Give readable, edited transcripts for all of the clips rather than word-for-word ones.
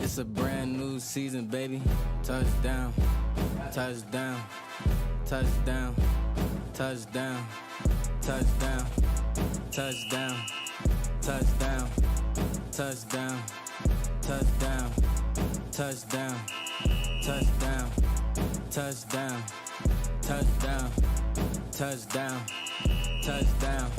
It's a brand new season, baby. Touchdown, touchdown, touchdown, touchdown, touchdown, touchdown, touchdown, touchdown, touchdown, touchdown, touchdown, touchdown, touchdown, touchdown, touchdown,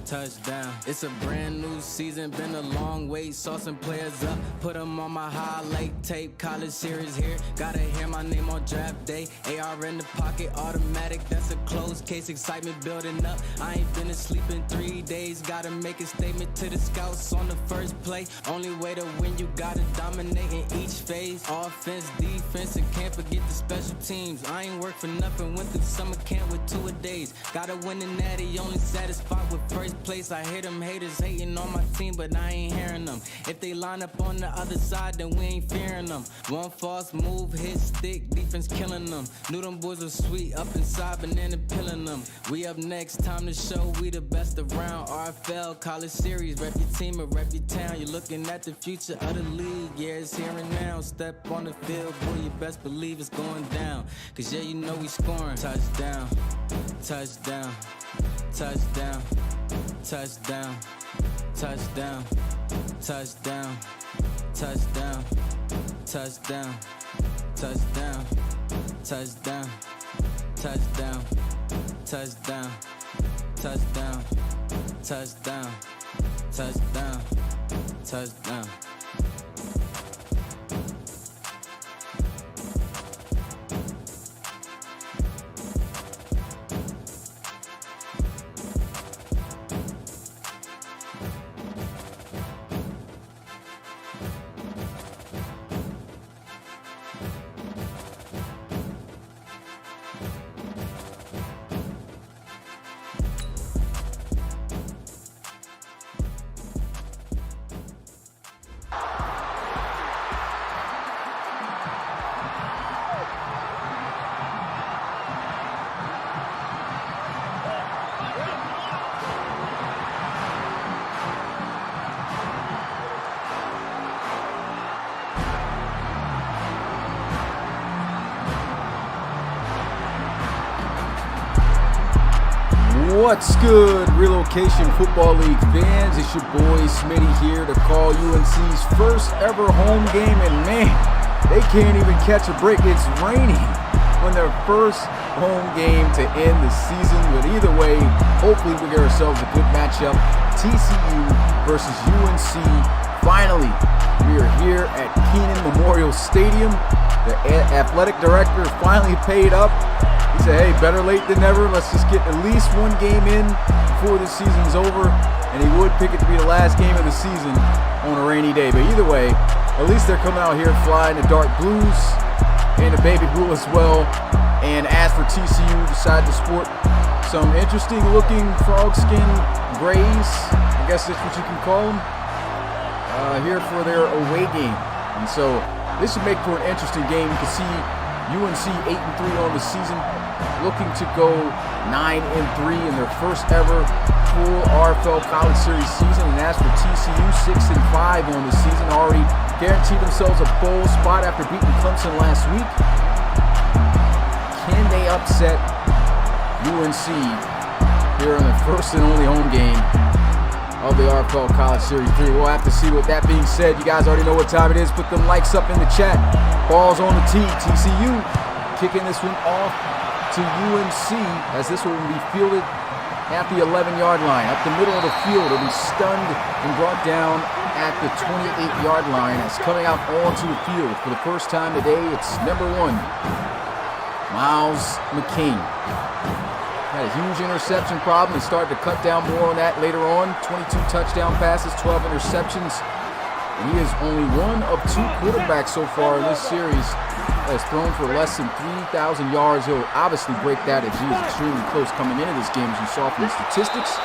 touchdown. It's a brand new season, been a long wait, saw some players up, put them on my highlight tape, college series here, gotta hear my name on draft day, AR in the pocket, automatic, that's a closed case, excitement building up, I ain't been asleep in 3 days, gotta make a statement to the scouts on the first play, only way to win, you gotta dominate in each phase, offense, defense, and can't forget the special teams, I ain't work for nothing, went through summer camp with 2-a-days, gotta win the natty, only satisfied with first place. I hear them haters hating on my team, but I ain't hearing them. If they line up on the other side, then we ain't fearing them. One false move, hit stick, defense killing them. Knew them boys were sweet, up inside, banana pilling them. We up next, time to show we the best around. RFL, college series, rep your team or rep your town. You're looking at the future of the league, yeah, it's here and now. Step on the field, boy, you best believe it's going down. Cause yeah, you know we scoring. Touchdown, touchdown, touchdown. Touchdown, touchdown, touchdown, touchdown, touchdown, touchdown, touchdown, touchdown, touchdown, touchdown, touchdown, touchdown, touchdown. What's good, Relocation Football League fans? It's your boy Smitty here to call UNC's first ever home game, and man, they can't even catch a break. It's raining on their first home game to end the season, but either way, hopefully we get ourselves a good matchup. TCU versus UNC. Finally, we are here at Kenan Memorial Stadium. The athletic director finally paid up. He said, hey, better late than never. Let's just get at least one game in before the season's over. And he would pick it to be the last game of the season on a rainy day. But either way, at least they're coming out here flying the dark blues and the baby blue as well. And as for TCU, decided to sport some interesting looking frog skin grays. I guess that's what you can call them. Here for their away game. And so this should make for an interesting game. You can see UNC 8-3 on the season, looking to go 9-3 in their first ever full RFL College Series season. And as for TCU, 6-5 on the season, already guaranteed themselves a bowl spot after beating Clemson last week. Can they upset UNC here in the first and only home game of the RFL College Series 3? We'll have to see. With that being said, you guys already know what time it is. Put them likes up in the chat. Balls on the tee. TCU kicking this one off to UNC as this one will be fielded at the 11-yard line. Up the middle of the field, it'll be stunned and brought down at the 28-yard line. It's coming out onto the field for the first time today. It's number 1, Miles McCain. Had a huge interception problem and started to cut down more on that later on. 22 touchdown passes, 12 interceptions. And he is only one of 2 quarterbacks so far in this series that has thrown for less than 3,000 yards. He'll obviously break that as he was extremely close coming into this game, as you saw from the statistics.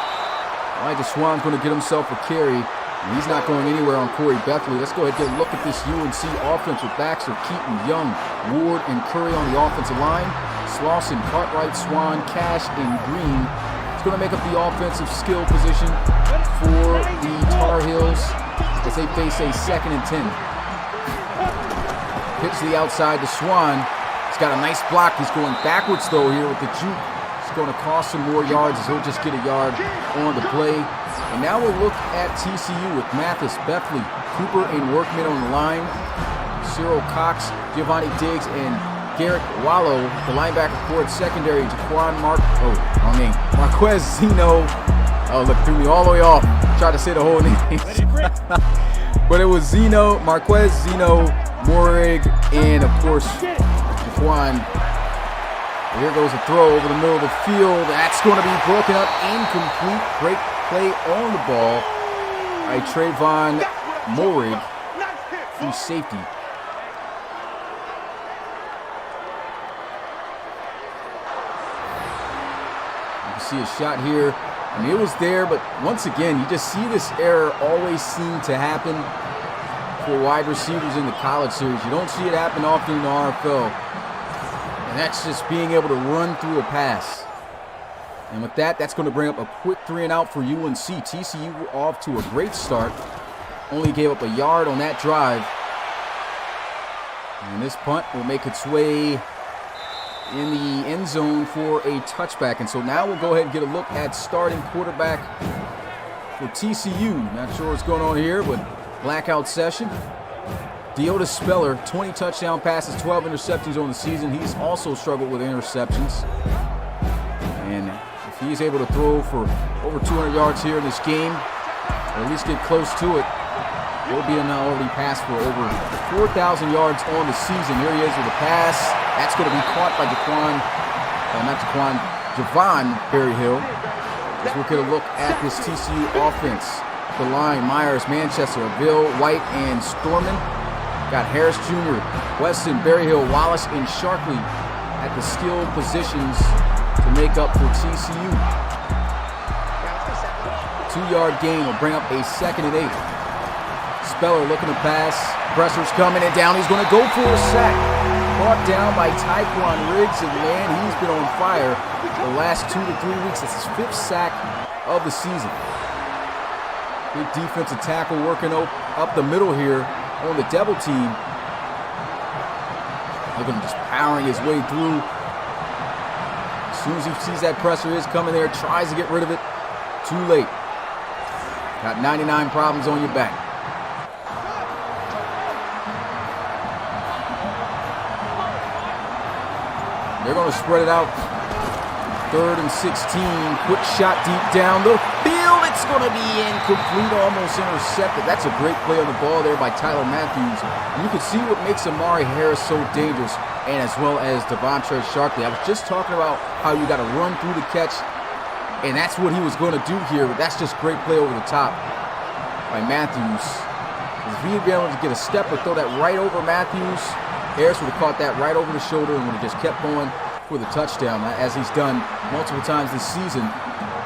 Elijah Swan's going to get himself a carry, and he's not going anywhere on Corey Bethley. Let's go ahead and get a look at this UNC offense with Baxter, Keaton, Young, Ward, and Curry on the offensive line. Slauson, Cartwright, Swan, Cash, and Green. It's going to make up the offensive skill position for the Tar Heels as they face a 2nd and 10. pitch to the outside to Swan. He's got a nice block. He's going backwards, though, here with the juke. It's going to cost him more yards as he'll just get a yard on the play. And now we'll look at TCU with Mathis, Beffley, Cooper, and Workman on the line. Cyril Cox, Giovanni Diggs, and Garrett Wallow, the linebacker for its secondary. Jaquan Marquez Zeno. Oh, look, threw me all the way off. Tried to say the whole name. But it was Zeno, Marquez Zeno, Morig, and of course, Jaquan. Here goes a throw over the middle of the field. That's going to be broken up, incomplete. Great play on the ball by Trayvon Morig through safety. See a shot here, and it was there, but once again, you just see this error always seem to happen for wide receivers in the college series. You don't see it happen often in the RFL, and that's just being able to run through a pass. And with that, that's going to bring up a quick 3 and out for UNC. TCU off to a great start, only gave up a yard on that drive, and this punt will make its way in the end zone for a touchback. And so now we'll go ahead and get a look at starting quarterback for TCU. Not sure what's going on here, but blackout session. Deotis Speller, 20 touchdown passes, 12 interceptions on the season. He's also struggled with interceptions. And if he's able to throw for over 200 yards here in this game, or at least get close to it, he'll be already passed for over 4,000 yards on the season. Here he is with a pass. That's going to be caught by Javon Berryhill. As we'll get a look at this TCU offense. The line, Myers, Manchester, Avil, White, and Storman. Got Harris Jr., Weston, Berryhill, Wallace, and Sharkley at the skill positions to make up for TCU. 2-yard gain will bring up a 2nd and 8. Speller looking to pass. Pressure's coming and down. He's going to go for a sack. Brought down by Tyquan Riggs, and man, he's been on fire the last 2 to 3 weeks. That's his 5th sack of the season. Big defensive tackle working up the middle here on the Devil team. Look at him just powering his way through. As soon as he sees that pressure is coming there, tries to get rid of it. Too late. Got 99 problems on your back. They're going to spread it out. 3rd and 16. Quick shot deep down the field. It's going to be incomplete, almost intercepted. That's a great play on the ball there by Tyler Matthews. You can see what makes Amari Harris so dangerous, and as well as Devontre Sharkley. I was just talking about how you got to run through the catch, and that's what he was going to do here. But that's just great play over the top by Matthews. If he had been able to get a step or throw that right over Matthews, Harris would have caught that right over the shoulder and would have just kept going for the touchdown, as he's done multiple times this season.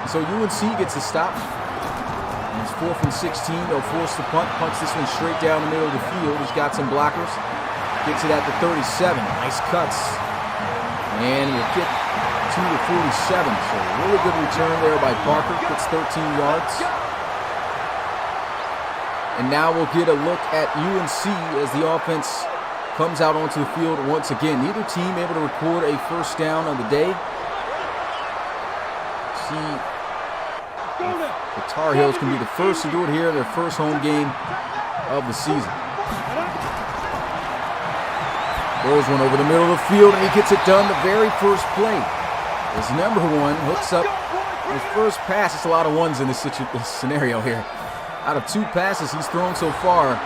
So UNC gets a stop. And it's 4th and 16. They'll force the punt. Punts this one straight down the middle of the field. He's got some blockers. Gets it at the 37. Nice cuts. And we'll get to the 47. So really good return there by Parker. Gets 13 yards. And now we'll get a look at UNC as the offense comes out onto the field once again. Neither team able to record a 1st down on the day. See, the Tar Heels can be the first to do it here in their 1st home game of the season. Throws one over the middle of the field, and he gets it done the very first play. His number 1 hooks up his first pass. It's a lot of ones in this scenario here. Out of 2 passes he's thrown so far,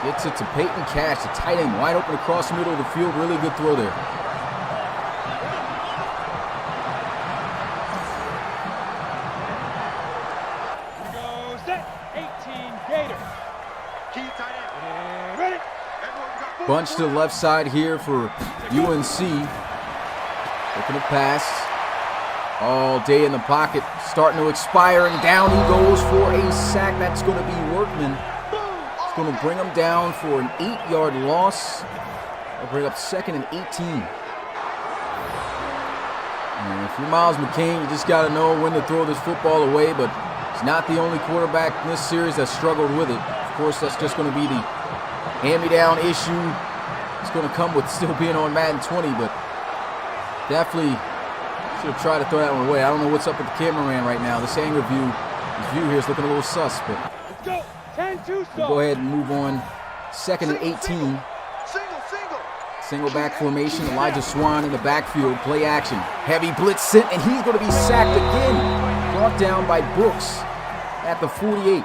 gets it to Peyton Cash, the tight end, wide open across the middle of the field. Really good throw there. Here goes that 18 Gator. Key tight end. Ready? Bunch to the left side here for UNC. Looking to pass. All day in the pocket. Starting to expire, and down he goes for a sack. That's going to be Workman. Going to bring him down for an 8-yard loss. They'll bring up 2nd and 18. And if you're Miles McCain, you just got to know when to throw this football away, but he's not the only quarterback in this series that struggled with it. Of course, that's just going to be the hand-me-down issue. It's going to come with still being on Madden 20, but definitely should have tried to throw that one away. I don't know what's up with the cameraman right now. This angle view, his view here is looking a little sus, but Let's go. 10-2 we'll go ahead and move on. 2nd and 18. Single back formation. Elijah Swan in the backfield. Play action. Heavy blitz sent, and he's going to be sacked again. Brought down by Brooks at the 48.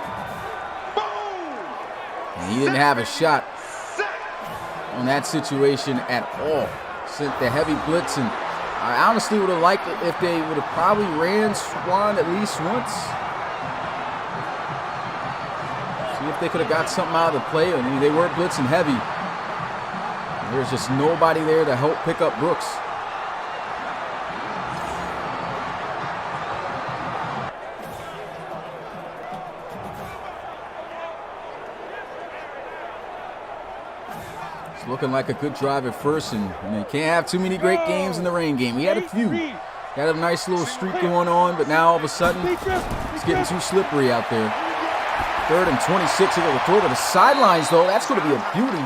And he didn't have a shot on that situation at all. Sent the heavy blitz, and I honestly would have liked it if they would have probably ran Swan at least once. See if they could have got something out of the play. I mean, they were blitzing heavy. There's just nobody there to help pick up Brooks. It's looking like a good drive at first, and you can't have too many great games in the rain game. He had a few. Had a nice little streak going on, but now all of a sudden, it's getting too slippery out there. 3rd and 26. He's going to throw to the sidelines, though. That's going to be a beauty.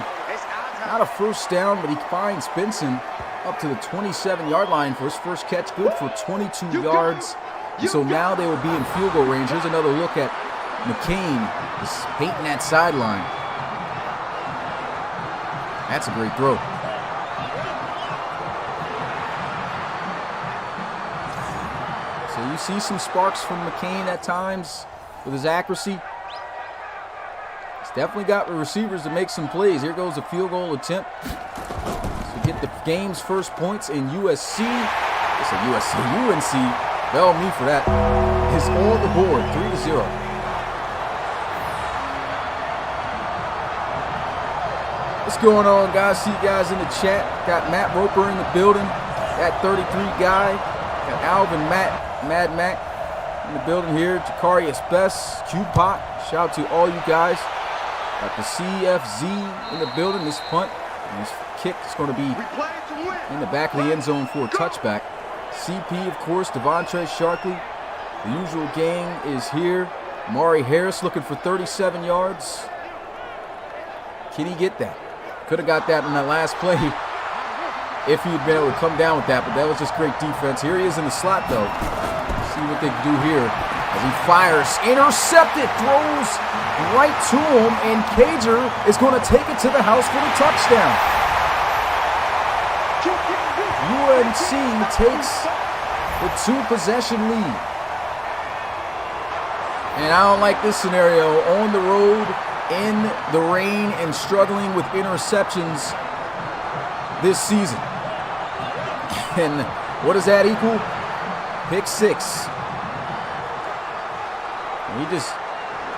Not a first down, but he finds Benson up to the 27-yard line for his first catch. Good for 22 yards. And so now they will be in field goal range. Here's another look at McCain just painting that sideline. That's a great throw. So you see some sparks from McCain at times with his accuracy. Definitely got the receivers to make some plays. Here goes a field goal attempt to get the game's first points in USC. It's a UNC. Bell me for that. Is on the board, 3-0. What's going on, guys? See you guys in the chat. Got Matt Roper in the building. That 33 guy. Got Alvin Mad Mac in the building here. Jakarius Best, Q-Pot. Shout out to all you guys. Got the CFZ in the building. This punt and this kick is going to be in the back of the end zone for a touchback. CP, of course, Devontre Sharkley. The usual gang is here. Mari Harris looking for 37 yards. Can he get that? Could have got that in that last play if he'd been able to come down with that, but that was just great defense. Here he is in the slot, though. See what they can do here. As he fires, intercepted, throws right to him, and Cager is going to take it to the house for the touchdown. UNC takes the 2-possession lead. And I don't like this scenario. On the road, in the rain, and struggling with interceptions this season. And what does that equal? Pick 6. He just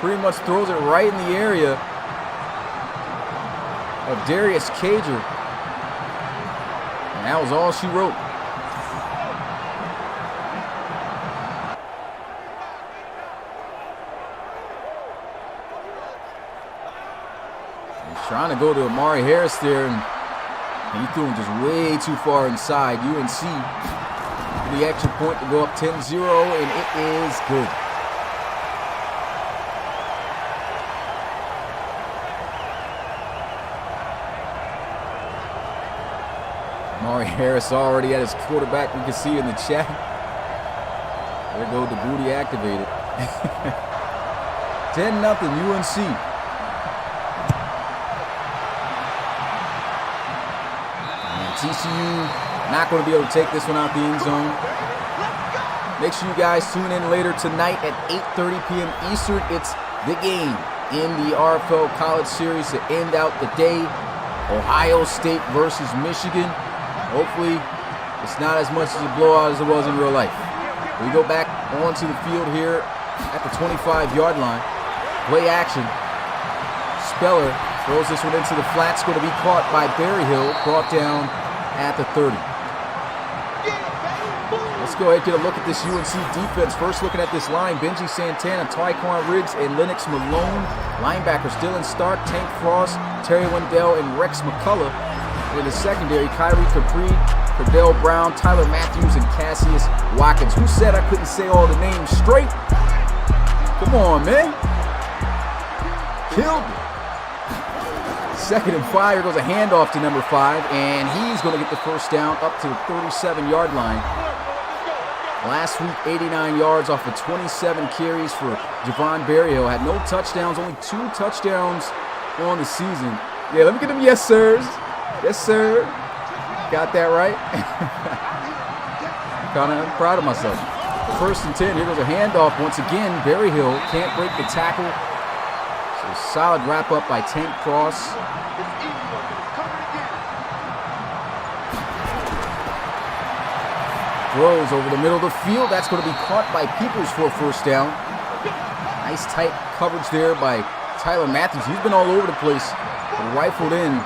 pretty much throws it right in the area of Darius Cager. And that was all she wrote. He's trying to go to Amari Harris there, and he threw him just way too far inside. UNC for the extra point to go up 10-0, and it is good. Amari Harris already at his quarterback, we can see in the chat. There goes the booty activated. 10-0 UNC. And TCU not going to be able to take this one out the end zone. Make sure you guys tune in later tonight at 8:30 p.m. Eastern. It's the game in the RFL College Series to end out the day. Ohio State versus Michigan. Hopefully, it's not as much as a blowout as it was in real life. We go back onto the field here at the 25-yard line. Play action. Speller throws this one into the flats. Going to be caught by Berryhill. Brought down at the 30. Let's go ahead and get a look at this UNC defense. First looking at this line, Benji Santana, Tyquan Riggs, and Lennox Malone. Linebackers, Dylan Stark, Tank Frost, Terry Wendell, and Rex McCullough. In the secondary, Kyrie Capri, Cordell Brown, Tyler Matthews, and Cassius Watkins. Who said I couldn't say all the names straight? Come on, man. Killed me. 2nd and 5. Here goes a handoff to number 5, and he's going to get the first down up to the 37-yard line. Last week, 89 yards off of 27 carries for Javon Berryhill. Had no touchdowns, only 2 touchdowns on the season. Yeah, let me get them yes, sirs. Yes, sir. Got that right. Kind of proud of myself. 1st and 10. Here goes a handoff once again. Berryhill can't break the tackle. So solid wrap up by Tank Cross. Throws over the middle of the field. That's going to be caught by Peoples for a first down. Nice tight coverage there by Tyler Matthews. He's been all over the place. Rifled in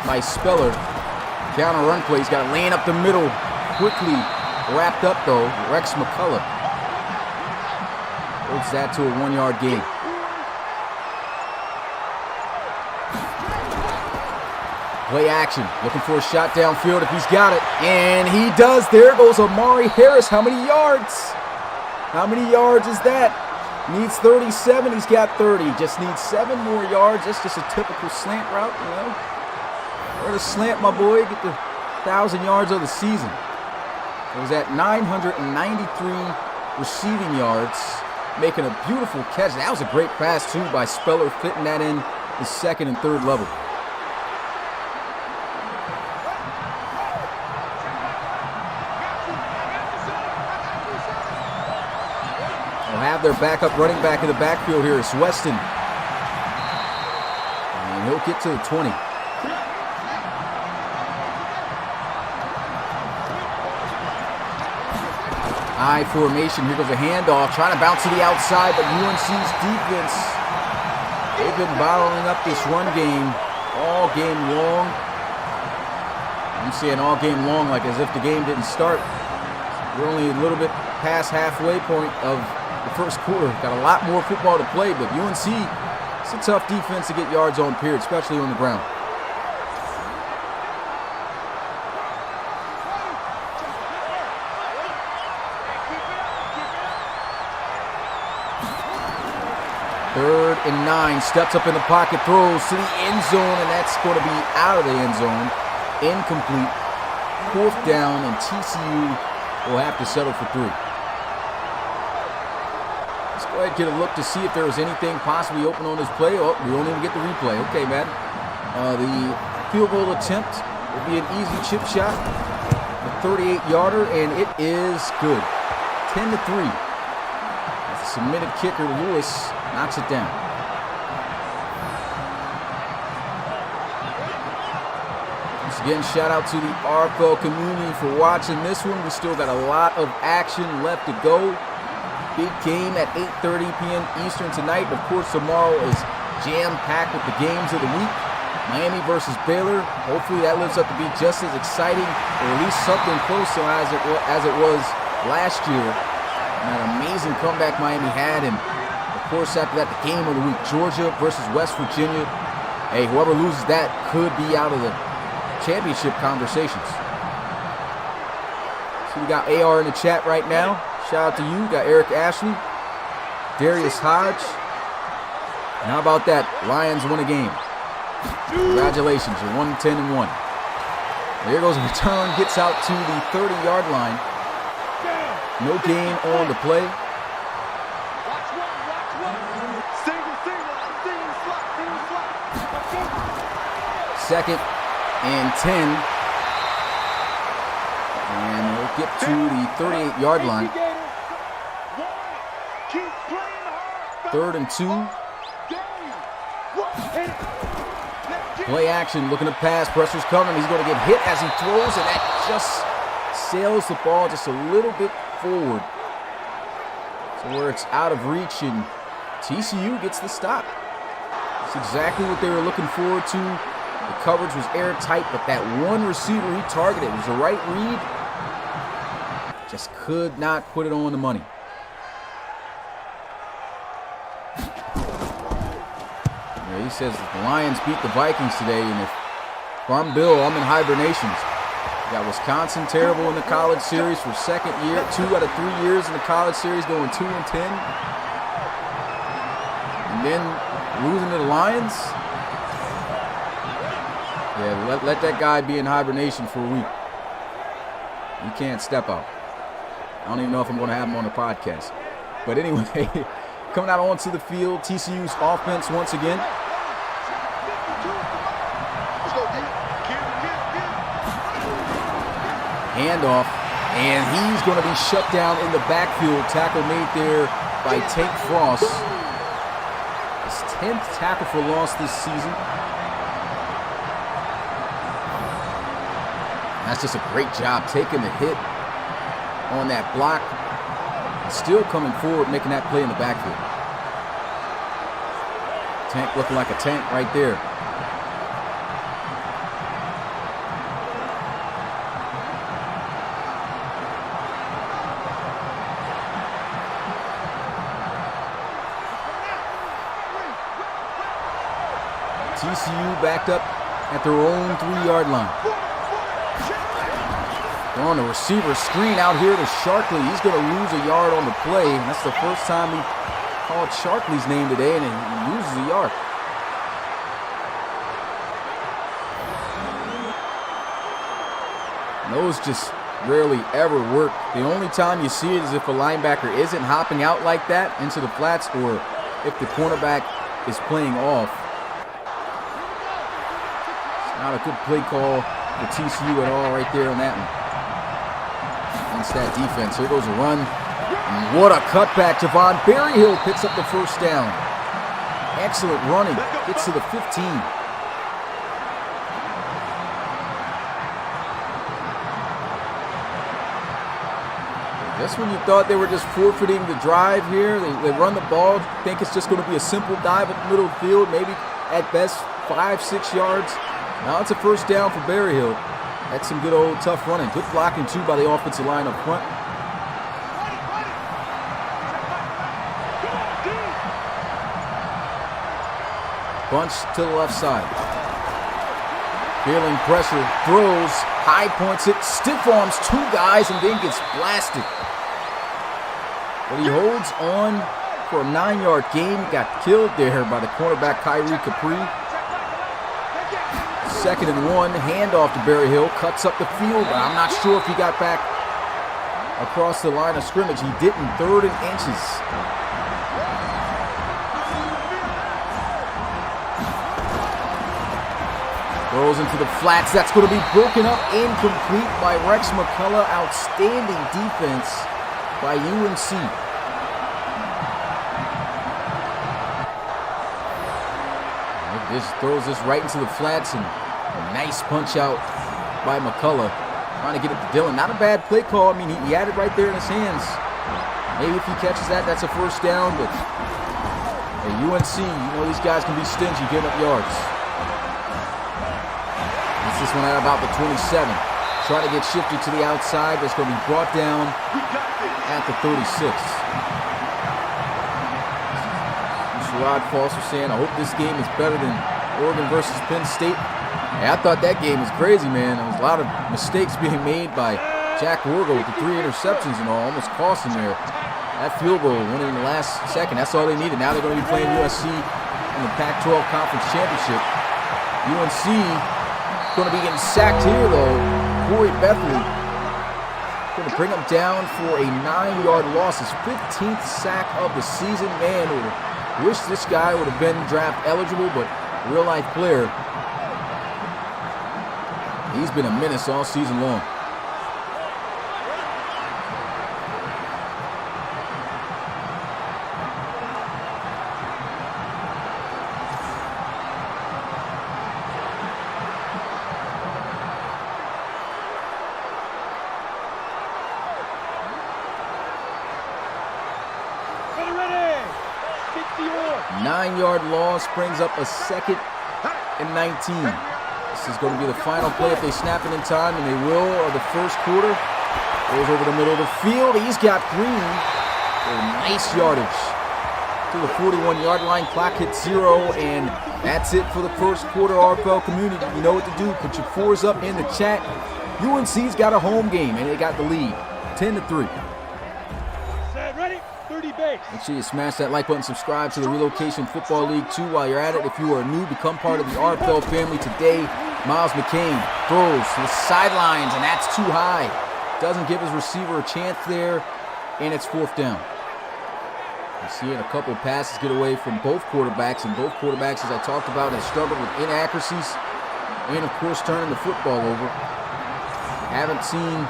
by Speller. Counter run play. He's got a lane up the middle. Quickly wrapped up though. Rex McCullough. Holds that to a 1-yard gain. Play action. Looking for a shot downfield if he's got it. And he does. There goes Amari Harris. How many yards? How many yards is that? Needs 37. He's got 30. Just needs 7 more yards. That's just a typical slant route, you know. Where to slant, my boy. Get the 1,000 yards of the season. It was at 993 receiving yards. Making a beautiful catch. That was a great pass, too, by Speller. Fitting that in the 2nd and 3rd level. Have their backup running back in the backfield here. It's Weston. And he'll get to the 20. I formation. Here goes a handoff. Trying to bounce to the outside, but UNC's defense, they've been bottling up this run game all game long. I'm saying all game long like as if the game didn't start. We're only a little bit past halfway point of the first quarter. Got a lot more football to play, but UNC, it's a tough defense to get yards on period, especially on the ground. Third and 9, steps up in the pocket, throws to the end zone, and that's going to be out of the end zone. Incomplete. 4th down, and TCU will have to settle for 3. Go ahead, get a look to see if there was anything possibly open on this play. Oh, we won't even get the replay. Okay, man. The field goal attempt will be an easy chip shot. A 38-yarder, and it is good. 10-3. The submitted kicker, Lewis, knocks it down. Once again, shout out to the RFL community for watching this one. We still got a lot of action left to go. Big game at 8:30 p.m. Eastern tonight. Of course, tomorrow is jam-packed with the games of the week. Miami versus Baylor. Hopefully that lives up to be just as exciting, or at least something close to as it was last year. And an amazing comeback Miami had. And, of course, after that, the game of the week, Georgia versus West Virginia. Hey, whoever loses that could be out of the championship conversations. So we got AR in the chat right now. Shout out to you. Got Eric Ashley, Darius Hodge. And how about that? Lions won a game. Congratulations. You're 1-10-1. There goes a return. Gets out to the 30-yard line. No gain on the play. 2nd and 10. And we'll get to the 38-yard line. 3rd and 2. Play action, looking to pass. Pressure's coming. He's going to get hit as he throws, and that just sails the ball just a little bit forward. So where it's out of reach, and TCU gets the stop. That's exactly what they were looking forward to. The coverage was airtight, but that one receiver he targeted was the right read. Just could not put it on the money. Yeah, he says the Lions beat the Vikings today, and if I'm Bill, I'm in hibernation. Got Wisconsin terrible in the college series for 2nd year, 2 out of 3 years in the college series, going 2-10. And then losing to the Lions. Yeah, let that guy be in hibernation for a week. He can't step out. I don't even know if I'm going to have him on the podcast. But anyway, coming out onto the field, TCU's offense once again. Handoff, and he's going to be shut down in the backfield. Tackle made there by Tank Frost. His 10th tackle for loss this season. That's just a great job taking the hit on that block. Still coming forward, making that play in the backfield. Tank looking like a tank right there. TCU backed up at their own 3-yard line. On the receiver screen out here to Sharkley. He's going to lose a yard on the play. That's the first time we called Sharkley's name today, and he loses a yard. And those just rarely ever work. The only time you see it is if a linebacker isn't hopping out like that into the flats, or if the cornerback is playing off. Not a good play call for TCU at all right there on that one. Against that defense. Here goes a run. And what a cutback. Javon Berryhill picks up the first down. Excellent running. Gets to the 15. Just when you thought they were just forfeiting the drive here, they run the ball, think it's just going to be a simple dive up the middle of the field, maybe at best 5-6 yards. Now it's a first down for Berryhill. That's some good old tough running. Good blocking, too, by the offensive line up front. Bunch to the left side. Feeling pressure, throws, high points it, stiff arms 2 guys, and then gets blasted. But he holds on for a 9-yard gain. Got killed there by the cornerback, Kyrie Capri. 2nd and 1, handoff to Berryhill, cuts up the field, but I'm not sure if he got back across the line of scrimmage. He didn't, 3rd and inches. Throws into the flats. That's going to be broken up, incomplete by Rex McCullough. Outstanding defense by UNC. Just throws this right into the flats, and a nice punch out by McCullough. Trying to get it to Dillon. Not a bad play call. I mean, he had it right there in his hands. Maybe if he catches that, that's a first down, but at UNC, you know these guys can be stingy giving up yards. This one at about the 27. Trying to get shifty to the outside. That's going to be brought down at the 36. Rod Foster saying, I hope this game is better than Oregon versus Penn State. Hey, I thought that game was crazy, man. There was a lot of mistakes being made by Jack Wargo with the 3 interceptions and all. Almost cost him there. That field goal went in the last second. That's all they needed. Now they're going to be playing USC in the Pac-12 Conference Championship. UNC going to be getting sacked here, though. Corey Bethley going to bring him down for a 9-yard loss. His 15th sack of the season. Man, wish this guy would have been draft eligible, but real-life player. He's been a menace all season long. Nine-yard loss brings up a 2nd and 19. This is going to be the final play if they snap it in time, and they will, of the first quarter. Goes over the middle of the field. He's got Green for nice yardage to the 41-yard line. Clock hits 0, and that's it for the first quarter. RFL community, you know what to do. Put your 4s up in the chat. UNC's got a home game, and they got the lead, 10-3. Make sure you smash that like button, subscribe to the Relocation Football League too while you're at it. If you are new, become part of the RFL family today. Miles McCain throws to the sidelines, and that's too high. Doesn't give his receiver a chance there, and it's 4th down. You're seeing a couple passes get away from both quarterbacks, and both quarterbacks, as I talked about, have struggled with inaccuracies and, of course, turning the football over. Haven't seen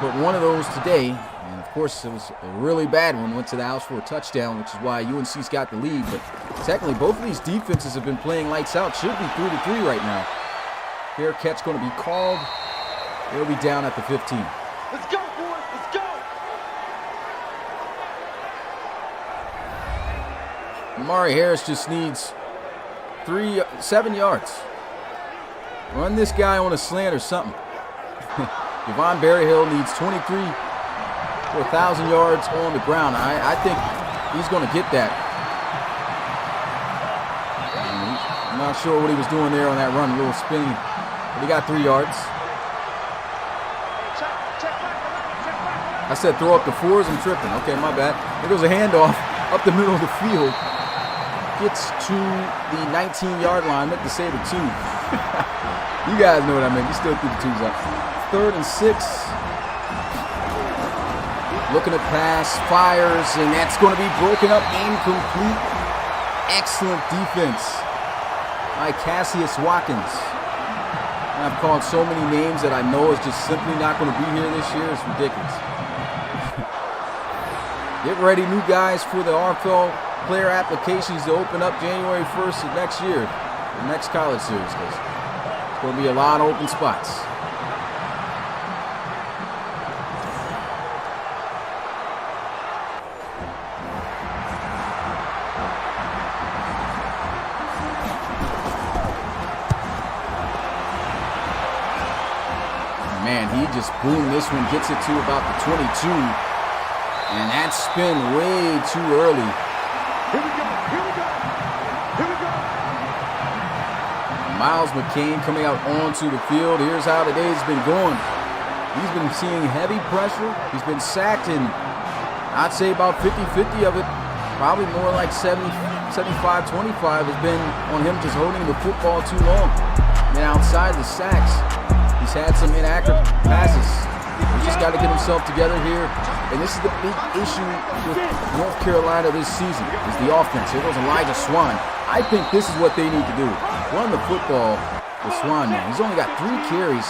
but one of those today, and, of course, it was a really bad one. Went to the house for a touchdown, which is why UNC's got the lead. But technically, both of these defenses have been playing lights out. Should be 3-3 right now. Fair catch going to be called. They'll be down at the 15. Let's go, boys. Let's go. Amari Harris just needs 7 yards. Run this guy on a slant or something. Devon Berryhill needs 23 for 1,000 yards on the ground. I think he's going to get that. I'm not sure what he was doing there on that run, a little spinning. But he got 3 yards. I said throw up the 4s, I'm tripping. Okay, my bad. There goes a handoff up the middle of the field. Gets to the 19-yard line, meant to say the 2. You guys know what I meant. You still threw the 2s up. 3rd and 6. Looking to pass, fires, and that's going to be broken up, incomplete. Excellent defense by Cassius Watkins. I've called so many names that I know is just simply not going to be here this year. It's ridiculous. Get ready, new guys, for the RFL player applications to open up January 1st of next year, the next college series, because there's going to be a lot of open spots. Man, he just boomed this one, gets it to about the 22. And that spin way too early. Here we go. Here we go. Here we go. Miles McCain coming out onto the field. Here's how the day's been going. He's been seeing heavy pressure. He's been sacked, and I'd say about 50-50 of it, probably more like 75-25 has been on him just holding the football too long. And then outside the sacks, he's had some inaccurate passes. He's just got to get himself together here. And this is the big issue with North Carolina this season, is the offense. Here goes Elijah Swan. I think this is what they need to do. Run the football with Swan now. He's only got 3 carries.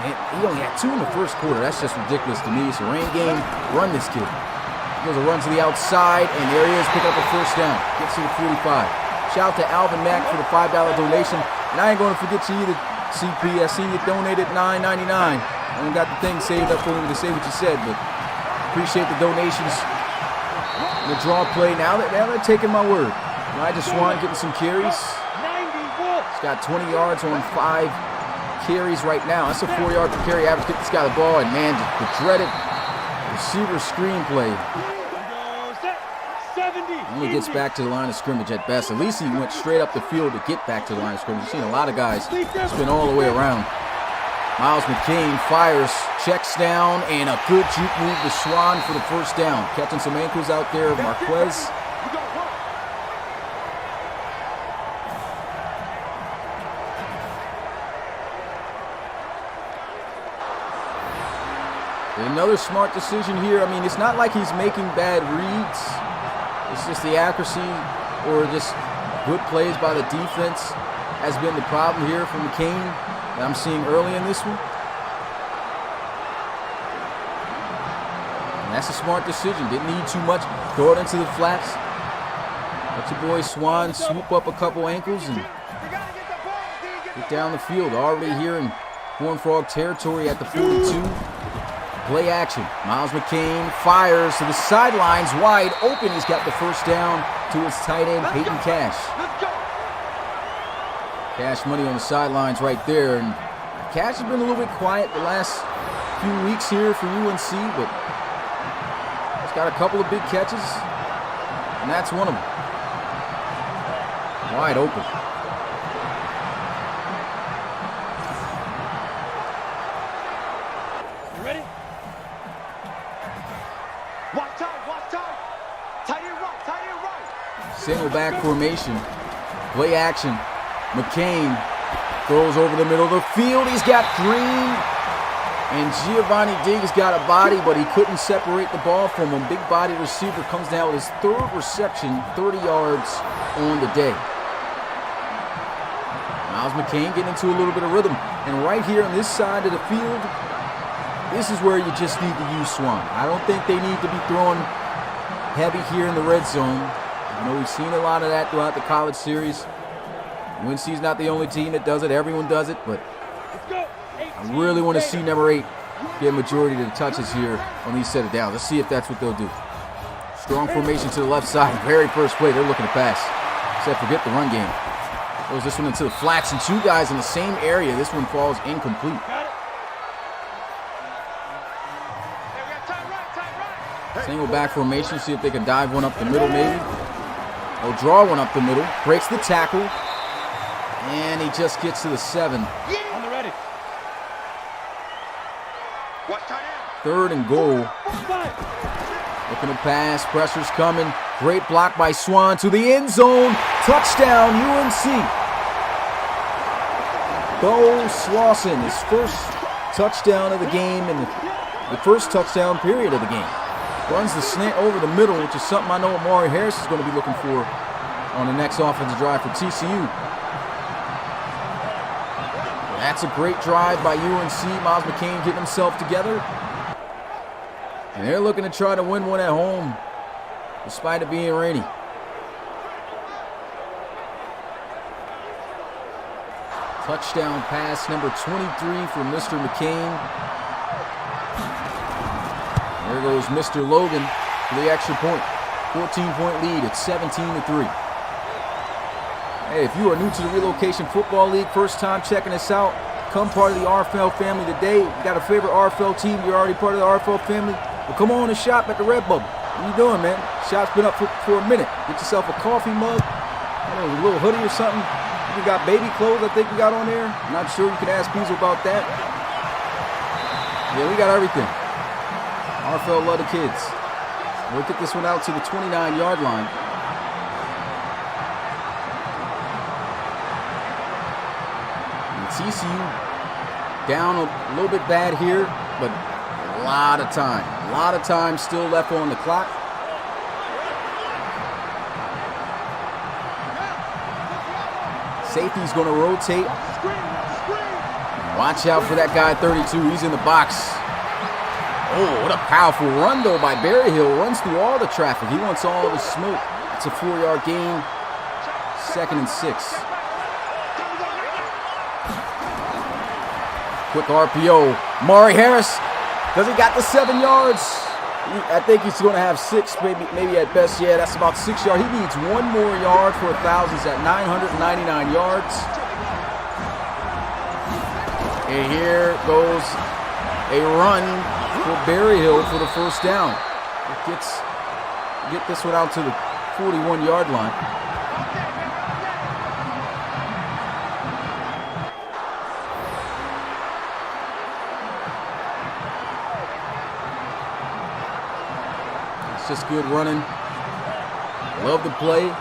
He only had 2 in the first quarter. That's just ridiculous to me. It's a rain game. Run this kid. He goes a run to the outside, and there he is. Pick up a 1st down. Gets to the 45. Shout out to Alvin Mack for the $5 donation. And I ain't going to forget you either, CP. I seen you donated $9.99. I ain't got the thing saved up for me to say what you said, but appreciate the donations. And the draw play. Now they're taking my word. Elijah Swan getting some carries. He's got 20 yards on 5 carries right now. That's a 4-yard per carry average. Get this guy the ball, and man, the dreaded receiver screenplay. Only gets back to the line of scrimmage at best. At least he went straight up the field to get back to the line of scrimmage. You've seen a lot of guys spin all the way around. Miles McCain fires, checks down, and a good juke move to Swan for the 1st down. Catching some ankles out there, Marquez. Another smart decision here. I mean, it's not like he's making bad reads. It's just the accuracy or just good plays by the defense has been the problem here for McCain that I'm seeing early in this one. And that's a smart decision. Didn't need too much. Throw it into the flats. Let your boy Swan swoop up a couple ankles and get down the field. Already here in Horned Frog territory at the 42. Play action. Miles McCain fires to the sidelines, wide open. He's got the 1st down to his tight end, Peyton Cash. Cash money on the sidelines right there. And Cash has been a little bit quiet the last few weeks here for UNC, but he's got a couple of big catches, and that's one of them. Wide open. Single back formation. Play action. McCain Throws over the middle of the field. He's got Green. And Giovanni Diggs got a body, but he couldn't separate the ball from him. Big body receiver comes down with his third reception, 30 yards on the day. Miles McCain getting into a little bit of rhythm. And right here on this side of the field, this is where you just need to use Swan. I don't think they need to be throwing heavy here in the red zone. I know we've seen a lot of that throughout the college series. UNC's not the only team that does it. Everyone does it, but I really want to see number 8 get a majority of the touches here on these set of downs. Let's see if that's what they'll do. Strong formation to the left side. Very first play, they're looking to pass. Except forget the run game. Throws this one into the flats, and 2 guys in the same area. This one falls incomplete. Single back formation, see if they can dive one up the middle maybe. They'll draw one up the middle, breaks the tackle, and he just gets to the 7. On the ready. 3rd and goal. Looking to pass, pressure's coming. Great block by Swan to the end zone. Touchdown, UNC. Bo Slauson, his first touchdown of the game and the first touchdown period of the game. Runs the slant over the middle, which is something I know Amari Harris is going to be looking for on the next offensive drive for TCU. That's a great drive by UNC. Miles McCain getting himself together. And they're looking to try to win one at home, despite it being rainy. Touchdown pass number 23 for Mr. McCain. There goes Mr. Logan for the extra point. 14-point lead at 17-3. Hey, if you are new to the Relocation Football League, first time checking us out, become part of the RFL family today. You got a favorite RFL team, you're already part of the RFL family, well, come on and shop at the Red Bubble. What you doing, man? Shop's been up for a minute. Get yourself a coffee mug, a little hoodie or something. We got baby clothes I think we got on there. I'm not sure, you can ask Beazle about that. Yeah, we got everything. RFL love the kids. We'll get this one out to the 29-yard line. And TCU down a little bit bad here, but a lot of time. A lot of time still left on the clock. Safety's going to rotate. Watch out for that guy 32. He's in the box. Oh, what a powerful run, though, by Berryhill. Runs through all the traffic. He wants all the smoke. It's a 4-yard gain. 2nd and 6. Quick RPO. Mari Harris. Does he got the 7 yards? I think he's going to have 6, maybe at best. Yeah, that's about 6 yards. He needs 1 more yard for 1,000. He's at 999 yards. And here goes a run for Berryhill for the first down. Get this one out to the 41-yard line. It's just good running. Love the play.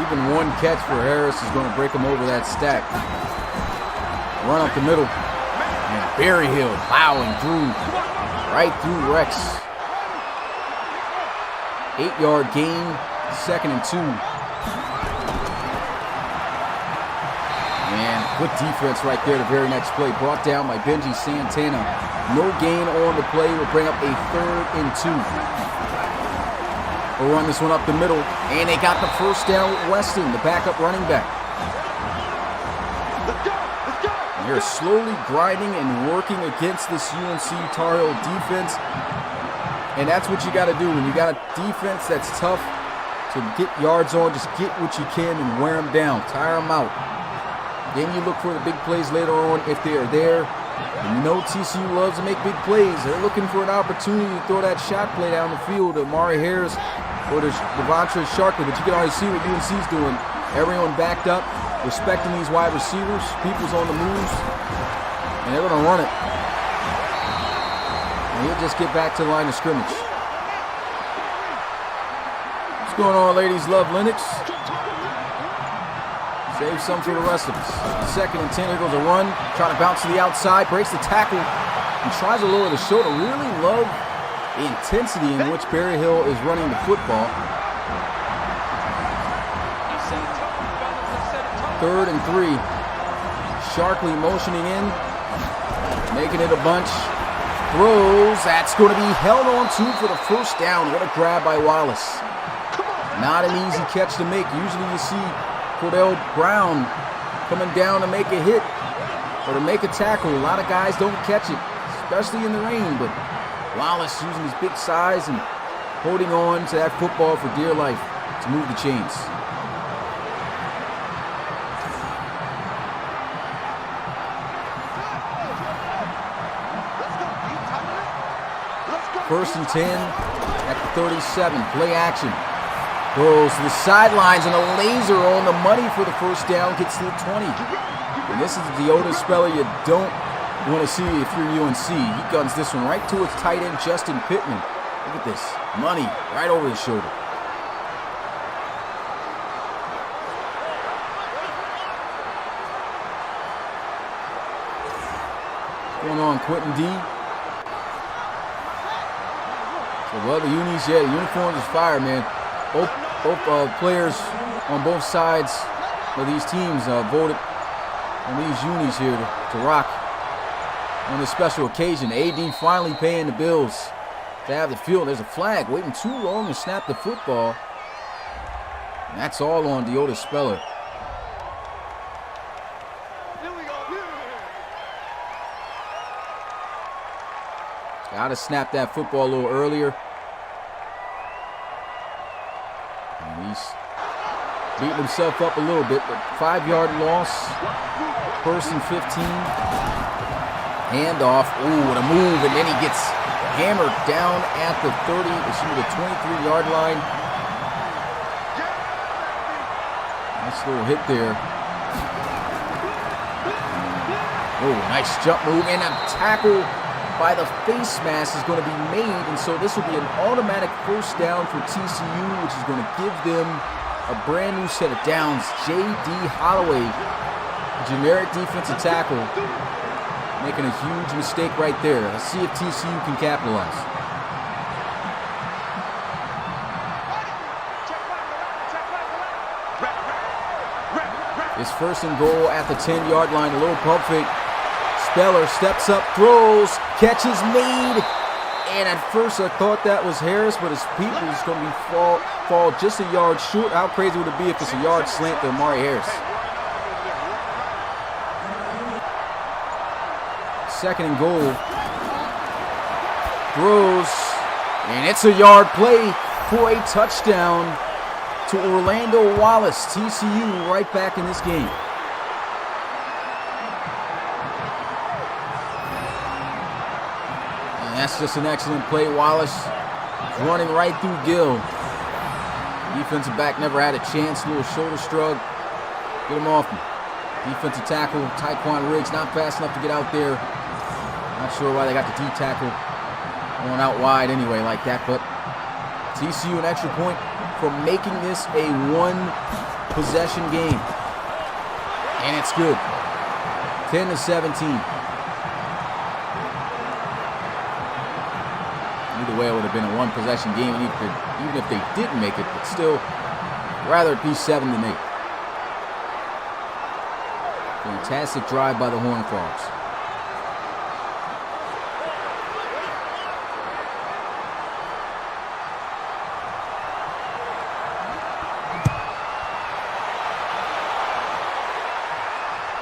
Even one catch for Harris is going to break him over that stack. Run up the middle. And Berryhill plowing through. Right through Rex. 8-yard gain. 2nd and 2. And good defense right there. The very next play. Brought down by Benji Santana. No gain on the play. Will bring up a 3rd and 2. We'll run this one up the middle, and they got the first down with Weston, the backup running back. And they're slowly grinding and working against this UNC Tar Heel defense, and that's what you got to do. When you got a defense that's tough to get yards on, just get what you can and wear them down, tire them out. Then you look for the big plays later on if they are there. And you know TCU loves to make big plays. They're looking for an opportunity to throw that shot play down the field to Amari Harris or to Devontre Sharkey. But you can already see what UNC's doing. Everyone backed up, respecting these wide receivers. People's on the moves. And they're going to run it. And He'll just get back to the line of scrimmage. What's going on, ladies? Love Linux. Save some for the rest of us. 2nd and 10. Here goes a run. Trying to bounce to the outside. Breaks the tackle. And tries to lower the shoulder. Really love the intensity in which Berryhill is running the football. 3rd and 3. Sharkly motioning in. Making it a bunch. Throws. That's going to be held on to for the first down. What a grab by Wallace. Not an easy catch to make. Usually you see Cordell Brown coming down to make a hit or to make a tackle. A lot of guys don't catch it, especially in the rain. But Wallace using his big size and holding on to that football for dear life to move the chains. First and 10 at the 37. Play action. Goes to the sidelines and a laser on the money for the first down. Gets to the 20. And this is the Otis speller you don't want to see if you're UNC. He guns this one right to its tight end, Justin Pittman. Look at this. Money right over his shoulder. What's going on, Quentin D? Well, the unis, yeah, the uniforms is fire, man. Both players on both sides of these teams voted on these unis here to rock on this special occasion. AD finally paying the bills to have the field. There's a flag waiting too long to snap the football. And that's all on Deotis Speller. Got to snap that football a little earlier. And he's beating himself up a little bit, but 5-yard loss. 1st and 15. Handoff. Ooh, what a move. And then he gets hammered down at the 23 yard line. Nice little hit there. Oh, nice jump move and a tackle by the face mask is going to be made, and so this will be an automatic first down for TCU, which is going to give them a brand new set of downs. J.D. Holloway, generic defensive tackle, making a huge mistake right there. Let's see if TCU can capitalize. It's 1st and goal at the 10-yard line. A little pump fake. Speller steps up, throws, catches made, and at first I thought that was Harris, but his people is going to be fall just a yard short. How crazy would it be if it's a yard slant to Amari Harris? 2nd and goal. Throws, and it's a yard play for a touchdown to Orlando Wallace. TCU right back in this game. That's just an excellent play. Wallace running right through Gill. Defensive back never had a chance. Little shoulder shrug. Get him off him. Defensive tackle, Tyquan Riggs, not fast enough to get out there. Not sure why they got the D tackle going out wide anyway like that, but TCU an extra point for making this a one-possession game. And it's good. 10-17. Either way, it would have been a one-possession game, even if they didn't make it, but still, rather it be 7 than 8. Fantastic drive by the Horned Frogs.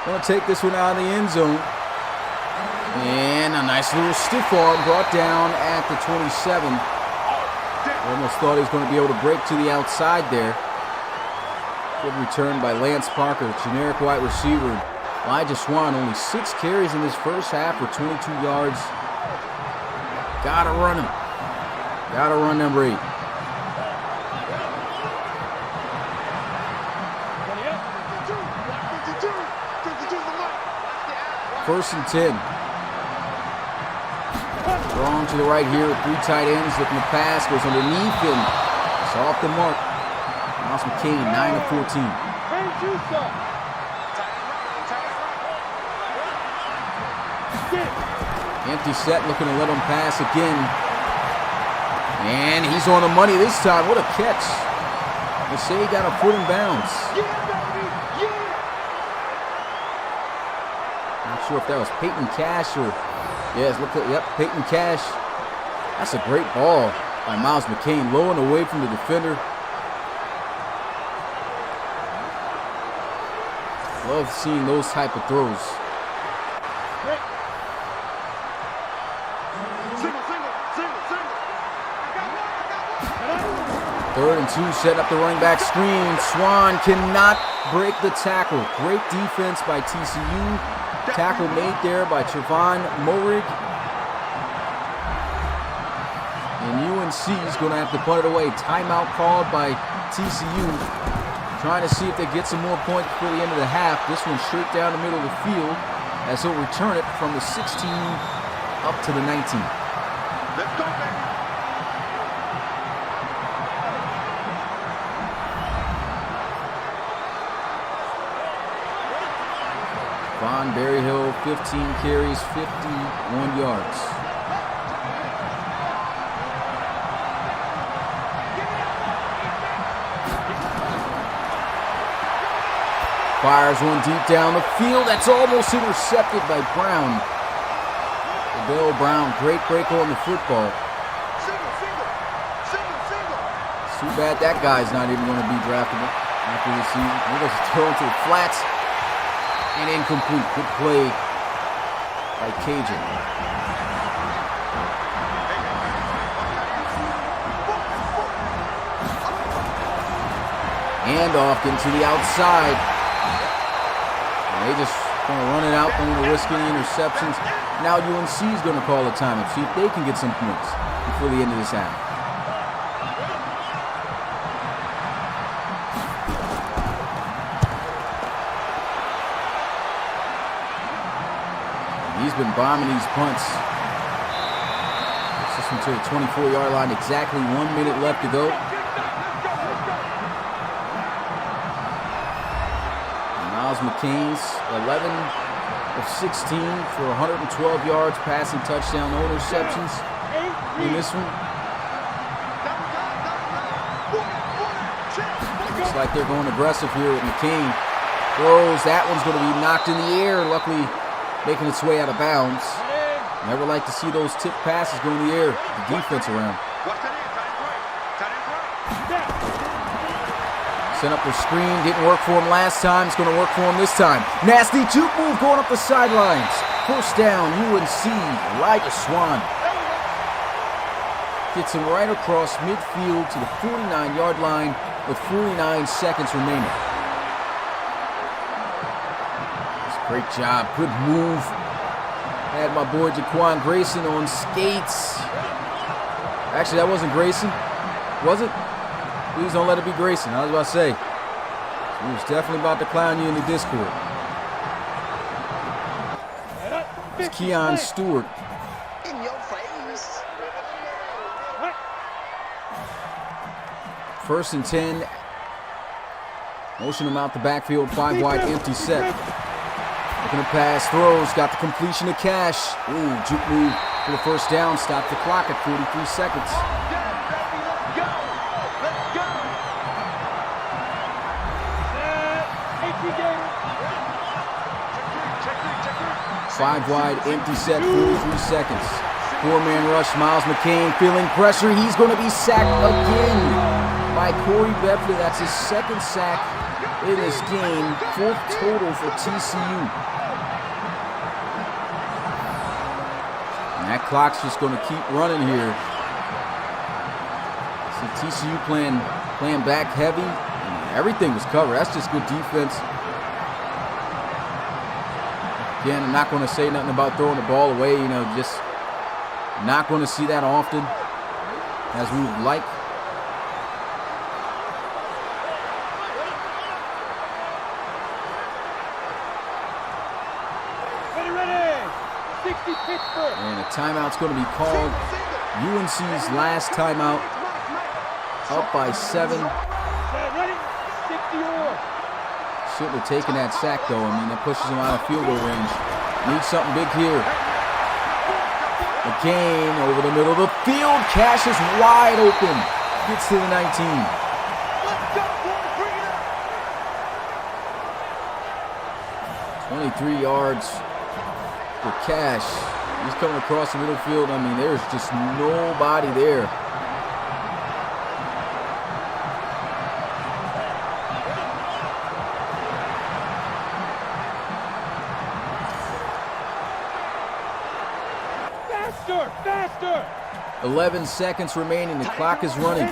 Going to take this one out of the end zone. And a nice little stiff arm brought down at the 27. Almost thought he was going to be able to break to the outside there. Good return by Lance Parker, generic wide receiver. Elijah Swan, only 6 carries in this first half for 22 yards. Gotta run him. Gotta run number 8. First and 10. Strong to the right here with 3 tight ends. Looking to pass. Goes underneath and it's off the mark. Miles McCain, 9 of 14. Empty set, looking to let him pass again. And he's on the money this time. What a catch. They say he got a foot in bounds. Not sure if that was Peyton Cash or... Yes, look at... Yep, Peyton Cash. That's a great ball by Miles McCain. Low and away from the defender. Love seeing those type of throws. Third and 2, setting up the running back screen. Swan cannot break the tackle. Great defense by TCU. Tackle made there by Trevon Moehrig. And UNC is going to have to punt it away. Timeout called by TCU. Trying to see if they get some more points before the end of the half. This one straight down the middle of the field as he'll return it from the 16 up to the 19. Let's go, baby. Von Berryhill, 15 carries, 51 yards. Fires one deep down the field. That's almost intercepted by Brown. Bill Brown, great break on the football. It's too bad that guy's not even going to be draftable after this season. He goes to throw into the flats. And incomplete. Good play by Cajun. Handoff into the outside. And they just going to run it out. Don't want to risk any interceptions. Now UNC is going to call a timeout. See if they can get some points before the end of this half. He's been bombing these punts. This one to the 24-yard line. Exactly 1 minute left to go. And Miles McCain's 11 of 16 for 112 yards, passing touchdown, no interceptions in this one. Looks like they're going aggressive here with McCain. Throws. That one's going to be knocked in the air. Luckily, making its way out of bounds. Never like to see those tip passes go in the air. The defense around. Sent up the screen. Didn't work for him last time. It's going to work for him this time. Nasty juke move going up the sidelines. First down, UNC. Elijah Swan gets him right across midfield to the 49-yard line with 49 seconds remaining. Great job, good move. Had my boy Jaquan Grayson on skates. Actually, that wasn't Grayson, was it? Please don't let it be Grayson. I was about to say. He was definitely about to clown you in the Discord. It's Keon Stewart. In your face. First and 10. Motion him out the backfield, 5 wide, empty set. Looking to pass, throws, got the completion to Cash. Ooh, juke move for the first down. Stop the clock at 43 seconds. Five wide, empty set, 43 seconds. 4-man rush, Miles McCain feeling pressure. He's going to be sacked again by Corey Bepley. That's his second sack in this game, 4th total for TCU. And that clock's just going to keep running here. So TCU playing back heavy. And everything was covered. That's just good defense. Again, I'm not going to say nothing about throwing the ball away. You know, just not going to see that often as we would like. Ready. 60 Pittsburgh. And a timeout's going to be called. UNC's last timeout. Up by 7. Ready? 60-or. Shouldn't have taken that sack, though. I mean, that pushes him out of field goal range. Needs something big here. McCain over the middle of the field. Cash is wide open. Gets to the 19. Let's go, boys. Bring it up. 23 yards for Cash. He's coming across the middle field. I mean, there's just nobody there. Faster! 11 seconds remaining. The clock is running.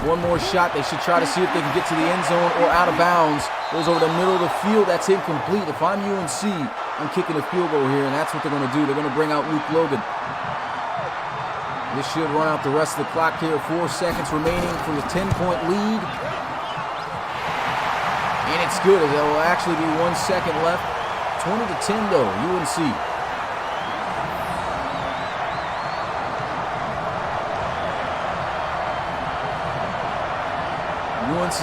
One more shot. They should try to see if they can get to the end zone or out of bounds. Goes over the middle of the field. That's incomplete. If I'm UNC, I'm kicking a field goal here, and that's what they're going to do. They're going to bring out Luke Logan. This should run out the rest of the clock here. 4 seconds remaining for the 10-point lead. And it's good. There will actually be 1 second left. 20-10 though, UNC. UNC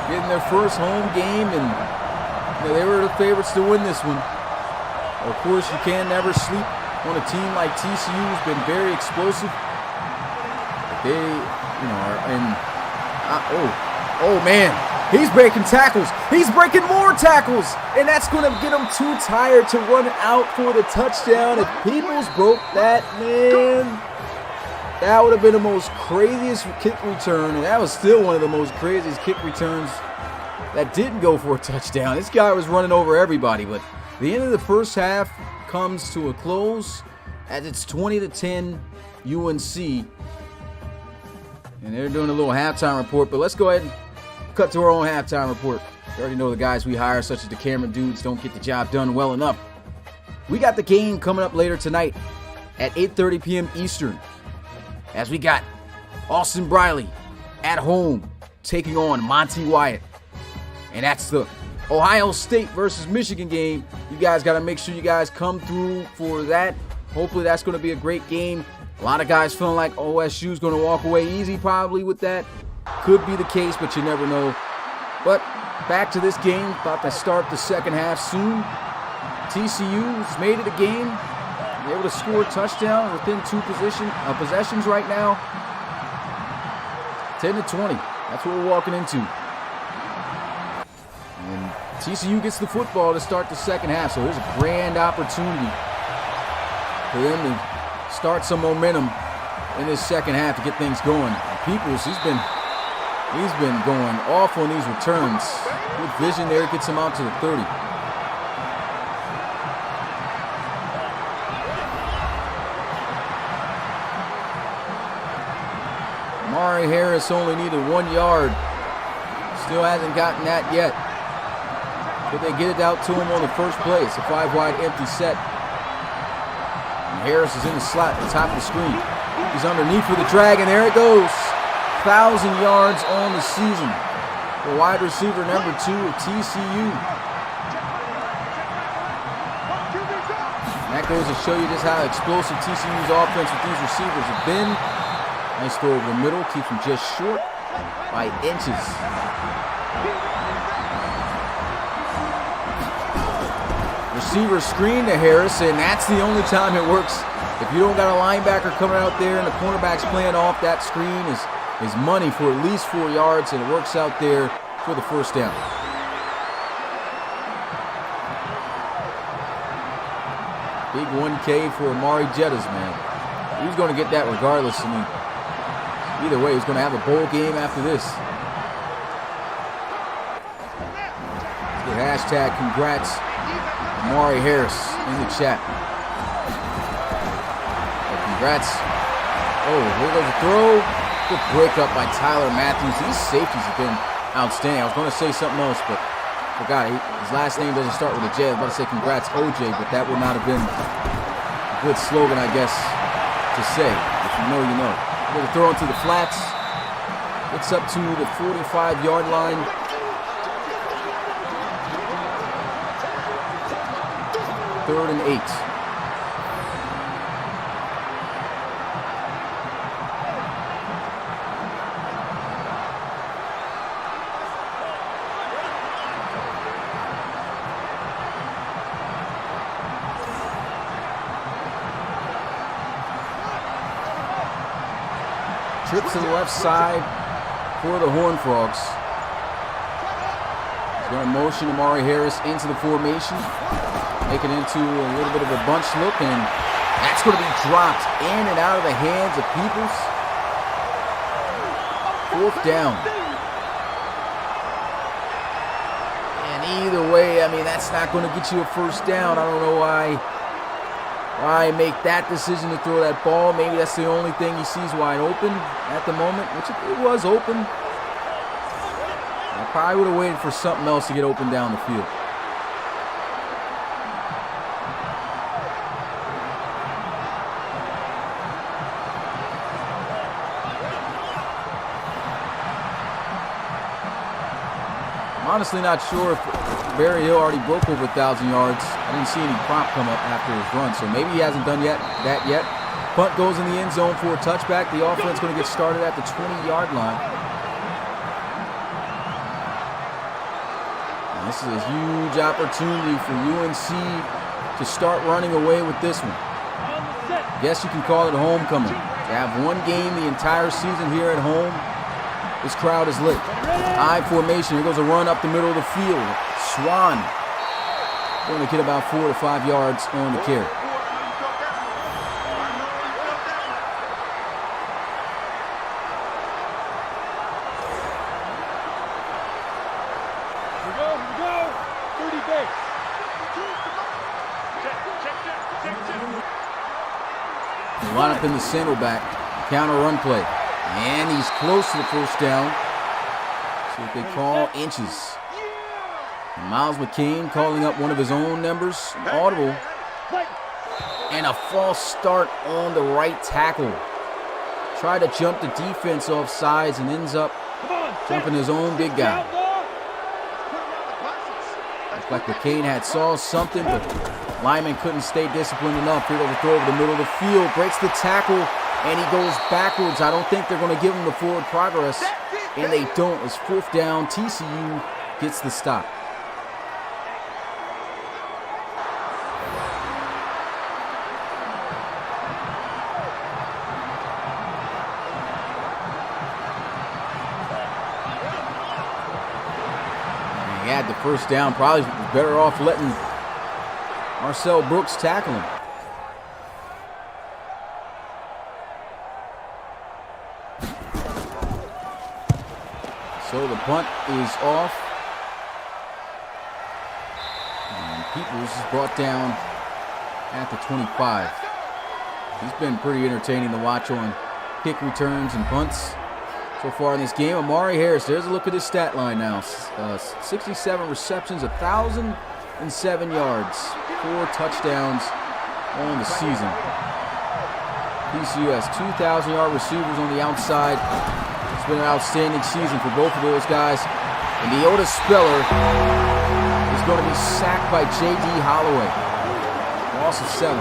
getting their first home game, and they were the favorites to win this one. Of course, you can never sleep on a team like TCU, who's been very explosive. They, are in. Oh man, he's breaking tackles. He's breaking more tackles, and that's going to get him too tired to run out for the touchdown. If Peoples broke that, man, that would have been the most craziest kick return, and that was still one of the most craziest kick returns that didn't go for a touchdown. This guy was running over everybody, but the end of the first half comes to a close as it's 20-10 UNC. And they're doing a little halftime report, but let's go ahead and cut to our own halftime report. You already know the guys we hire, such as the camera dudes, don't get the job done well enough. We got the game coming up later tonight at 8:30 p.m. Eastern, as we got Austin Briley at home taking on Monty Wyatt. And that's the Ohio State versus Michigan game. You guys got to make sure you guys come through for that. Hopefully that's going to be a great game. A lot of guys feeling like OSU's going to walk away easy probably with that. Could be the case, but you never know. But back to this game, about to start the second half soon. TCU's made it a game. They're able to score a touchdown within 2 possessions right now. 10-20. That's what we're walking into. And TCU gets the football to start the second half, so here's a grand opportunity for them to start some momentum in this second half to get things going. And Peoples, he's been going off on these returns. Good vision there, gets him out to the 30. Amari Harris only needed 1 yard. Still hasn't gotten that yet. But they get it out to him on the first play. It's a 5-wide empty set. And Harris is in the slot at the top of the screen. He's underneath for the drag, and there it goes. 1,000 yards on the season. The wide receiver number 2 of TCU. And that goes to show you just how explosive TCU's offense with these receivers have been. Nice throw over the middle, keeps him just short by inches. Receiver screen to Harris, and that's the only time it works. If you don't got a linebacker coming out there and the cornerback's playing off, that screen is money for at least 4 yards, and it works out there for the first down. Big 1K for Amari Jettas, man. He was going to get that regardless. I mean, either way, he's going to have a bowl game after this. The hashtag congrats Amari Harris in the chat. Congrats. Oh, here goes a throw. Good break up by Tyler Matthews. These safeties have been outstanding. I was going to say something else, but forgot. His last name doesn't start with a J. I was about to say congrats OJ, but that would not have been a good slogan, I guess, to say. If you know, you know. Going to throw into the flats. Gets up to the 45-yard line. Third and 8. Trips to the left side for the Horned Frogs. He's going to motion Amari Harris into the formation. Make it into a little bit of a bunch look, and that's going to be dropped in and out of the hands of Peoples. 4th down. And either way, I mean, that's not going to get you a first down. I don't know why make that decision to throw that ball. Maybe that's the only thing he sees wide open at the moment, which it was open. I probably would have waited for something else to get open down the field. Honestly not sure if Barry Hill already broke over 1,000 yards. I didn't see any prop come up after his run, so maybe he hasn't done that yet. Punt goes in the end zone for a touchback. The offense going to get started at the 20-yard line. And this is a huge opportunity for UNC to start running away with this one. Guess you can call it a homecoming. To have one game the entire season here at home, this crowd is lit. I formation. Here goes a run up the middle of the field. Swan going to get about 4 to 5 yards on the carry. Here we go. 30 base. They line up in the single back. Counter run play. And he's close to the first down. See what they call inches. And Miles McCain calling up one of his own numbers. Audible. And a false start on the right tackle. Tried to jump the defense off sides and ends up jumping his own big guy. Looks like McCain had saw something, but lineman couldn't stay disciplined enough. Here to throw over the middle of the field. Breaks the tackle. And he goes backwards. I don't think they're going to give him the forward progress. And they don't. It's 4th down. TCU gets the stop. And he had the first down. Probably was better off letting Marcel Brooks tackle him. So the punt is off. And Peoples is brought down at the 25. He's been pretty entertaining to watch on kick returns and punts so far in this game. Amari Harris, there's a look at his stat line now. 67 receptions, 1,007 yards, 4 touchdowns on the season. TCU has 2,000-yard receivers on the outside. It's been an outstanding season for both of those guys. And Deota Speller is going to be sacked by J.D. Holloway. Loss of 7.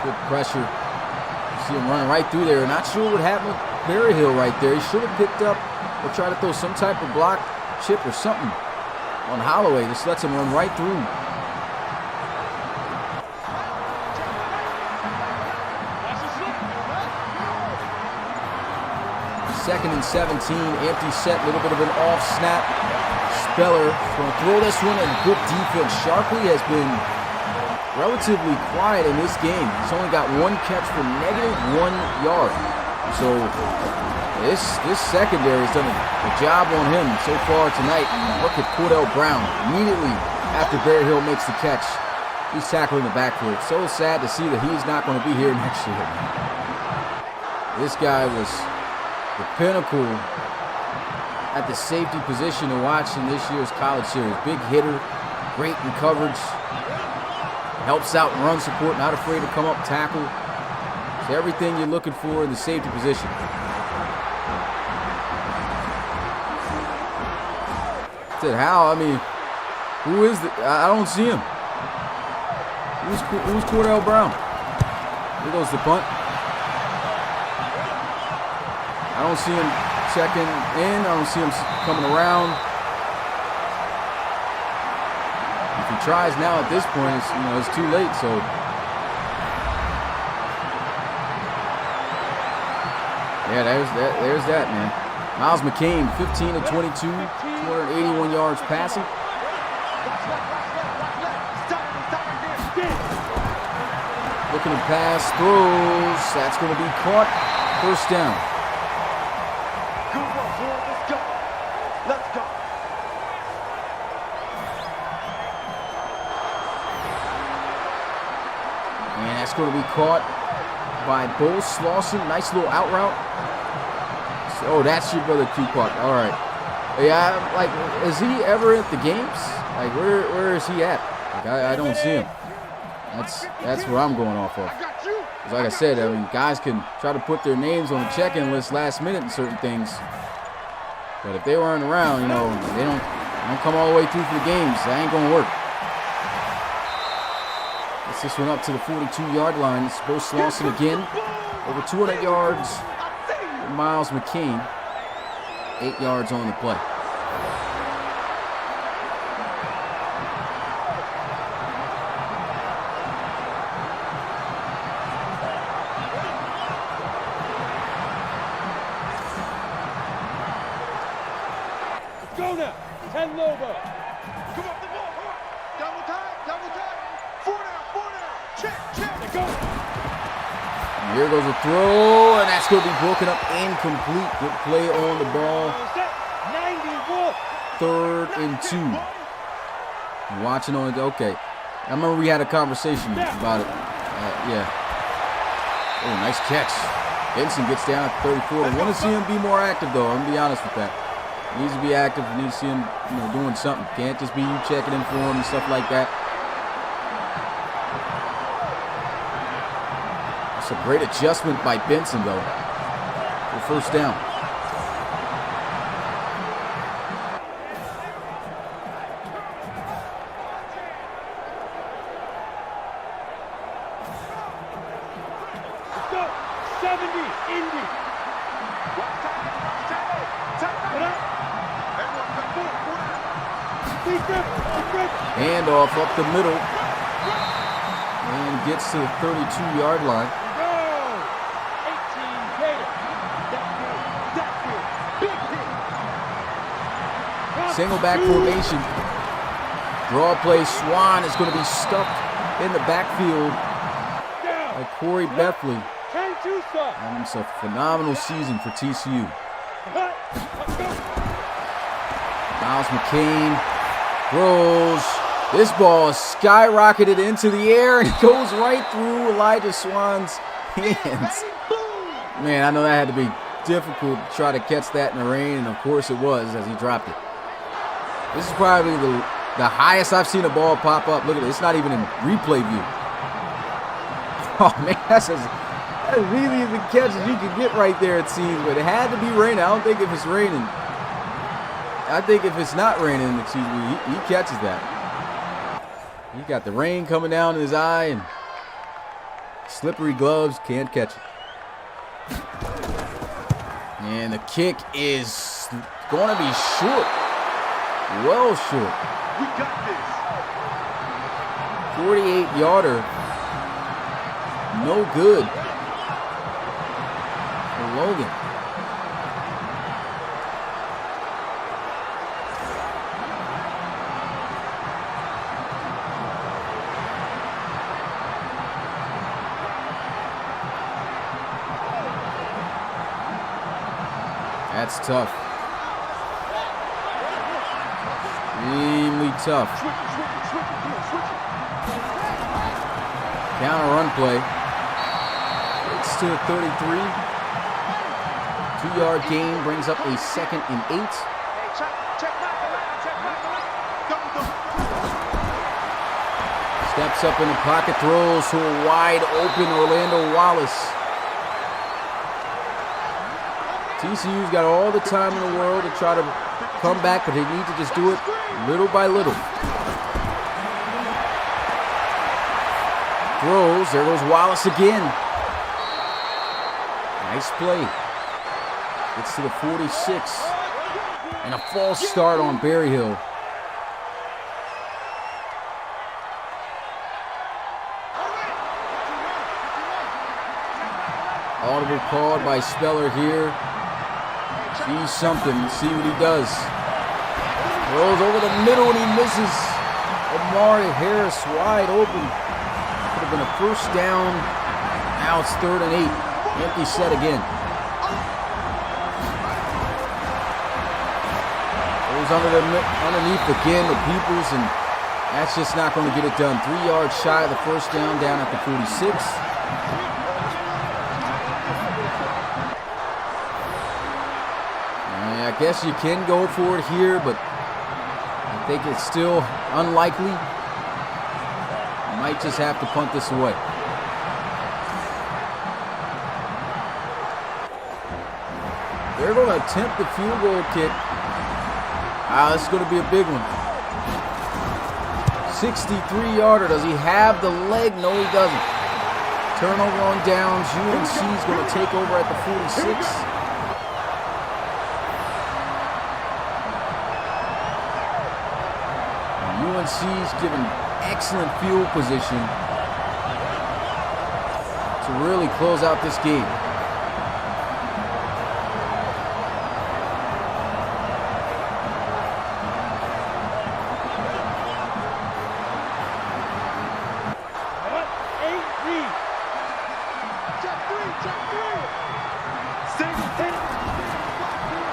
Good pressure. You see him running right through there. Not sure what happened with Berryhill right there. He should have picked up or tried to throw some type of block, chip, or something on Holloway. This lets him run right through. Second and 17, empty set, a little bit of an off snap. Speller going to throw this one, and good defense. Sharpley has been relatively quiet in this game. He's only got 1 catch for -1 yard. So this secondary has done a job on him so far tonight. Look at Cordell Brown immediately after Berryhill makes the catch. He's tackling the backfield. So sad to see that he's not going to be here next year. This guy was the pinnacle at the safety position to watch in this year's college series. Big hitter, great in coverage, helps out in run support, not afraid to come up tackle. It's everything you're looking for in the safety position. Said how? I mean, who is the? I don't see him. Who's Cordell Brown? Here goes the punt. I don't see him checking in. I don't see him coming around. tries now at this point, it's too late. So yeah, there's that, man. Miles McCain, 15 of 22, 281 yards passing. Looking to pass, throws. That's going to be caught. First down. Let's go. And that's going to be caught by Bo Slauson. Nice little out route. Oh, that's your brother Tupac. All right. Yeah, like, is he ever at the games? Like, where is he at? Like, I don't see him. That's what I'm going off of. 'Cause like I said, I mean, guys can try to put their names on the check-in list last minute in certain things. But if they weren't around, they don't come all the way through for the games. That ain't gonna work. Gets this one up to the 42-yard line. It's Bo Slauson again. Over 200 yards. Miles McCain. 8 yards on the play. Go now. 10 Lobo. Come up the ball. Double time. 4 down. Check. They go. And here goes a throw, and that's going to be broken up incomplete. Good play on the ball. 91. 3rd and 2. Watching on it. Okay. I remember we had a conversation about it. Yeah. Oh, nice catch. Benson gets down at 34. I want to see him be more active, though. I'm going to be honest with that. He needs to be active. You need to see him, doing something. Can't just be you checking in for him and stuff like that. That's a great adjustment by Benson, though, for first down. Let's go. 70. Indy. Handoff up the middle. And gets to the 32-yard line. Go. 18 Gator. Big hit. Single back formation. Draw play. Swan is going to be stuck in the backfield by Corey Bethley. 10 Tucson. And it's a phenomenal season for TCU. Miles McCain throws. This ball is skyrocketed into the air and it goes right through Elijah Swan's hands. Man, I know that had to be difficult to try to catch that in the rain, and of course it was as he dropped it. This is probably the highest I've seen a ball pop up. Look at it. It's not even in replay view. Oh, man, that's as easy as a catch as you can get right there, it seems. But it had to be raining. I don't think if it's raining. I think if it's not raining, excuse me, he catches that. He got the rain coming down in his eye and slippery gloves, can't catch it. And the kick is going to be short. Well short. We got this. 48-yarder. No good for Logan. That's tough. Extremely tough. Counter run play. It's to 33. 2-yard gain brings up a 2nd and 8. Steps up in the pocket, throws to a wide open Orlando Wallace. TCU's got all the time in the world to try to come back, but they need to just do it little by little. Throws. There goes Wallace again. Nice play. Gets to the 46. And a false start on Berryhill. Audible called by Speller here. Sees something. See what he does. Throws over the middle and he misses. Amari Harris wide open. Could have been a first down. Now it's 3rd and 8. Empty set again. Goes underneath again the Peoples, and that's just not going to get it done. 3 yards shy of the first down at the 46. I guess you can go for it here, but I think it's still unlikely. Might just have to punt this away. They're going to attempt the field goal kick. This is going to be a big one. 63-yarder. Does he have the leg? No, he doesn't. Turnover on downs. UNC is going to take over at the 46. UNC's given excellent field position to really close out this game.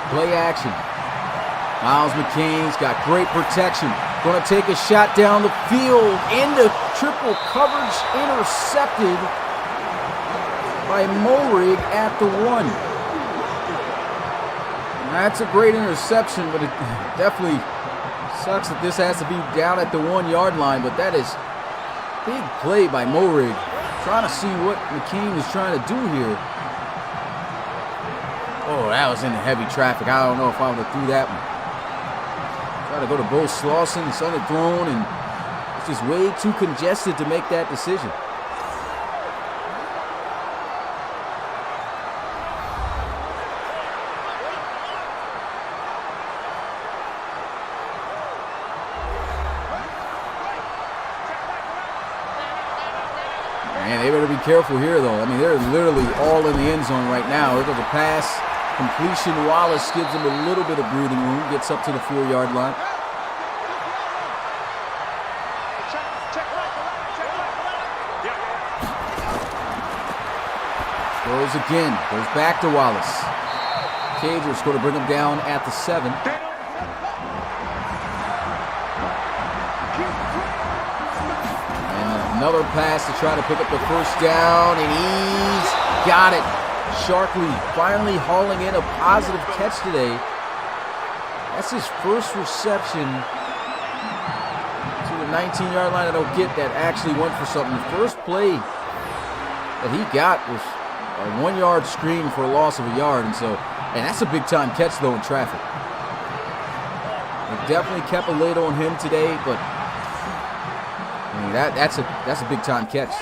Play action. Miles McCain's got great protection. Going to take a shot down the field into triple coverage, intercepted by Morig at the 1. That's a great interception, but it definitely sucks that this has to be down at the 1 yard line, but that is big play by Morig. Trying to see what McCain is trying to do here. Oh, that was in heavy traffic. I don't know if I would have threw that one. Try to go to Bo Slauson, it's underthrown, and it's just way too congested to make that decision. Man, they better be careful here, though. I mean, they're literally all in the end zone right now. Look at the pass. Completion, Wallace gives him a little bit of breathing room, gets up to the 4 yard line. Throws again, goes back to Wallace. Cager's going to bring him down at the 7. And another pass to try to pick up the first down, and he's got it. Sharkley finally hauling in a positive catch today. That's his first reception to the 19 yard line. I don't get that actually went for something. The first play that he got was a 1 yard screen for a loss of a yard, and that's a big time catch though in traffic. They definitely kept a lid on him today, but I mean that's a big time catch.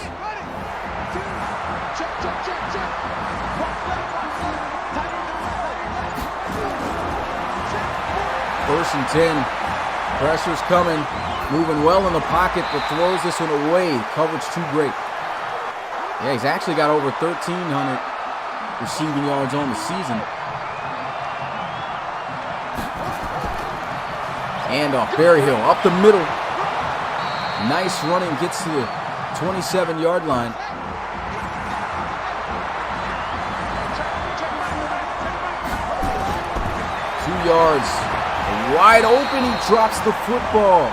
First and 10. Pressure's coming. Moving well in the pocket, but throws this one away. Coverage too great. Yeah, he's actually got over 1,300 receiving yards on the season. Handoff, Berryhill up the middle. Nice running, gets to the 27 yard line. Yards. Wide open, he drops the football.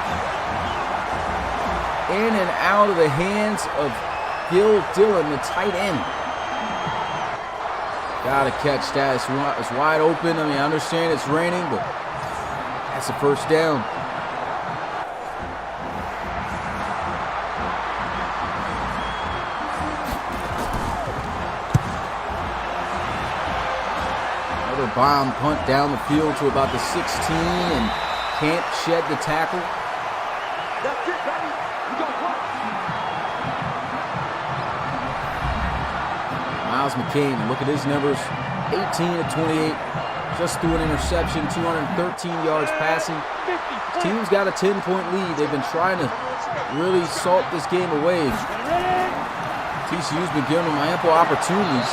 In and out of the hands of Gil Dillon, the tight end. Gotta catch that. It's wide open. I mean, I understand it's raining, but that's a first down. Bomb punt down the field to about the 16 and can't shed the tackle. That's it, baby. We got one. Miles McCain, look at his numbers. 18 of 28. Just threw an interception, 213 yards passing. Team's got a 10-point lead. They've been trying to really salt this game away. TCU's been giving them ample opportunities.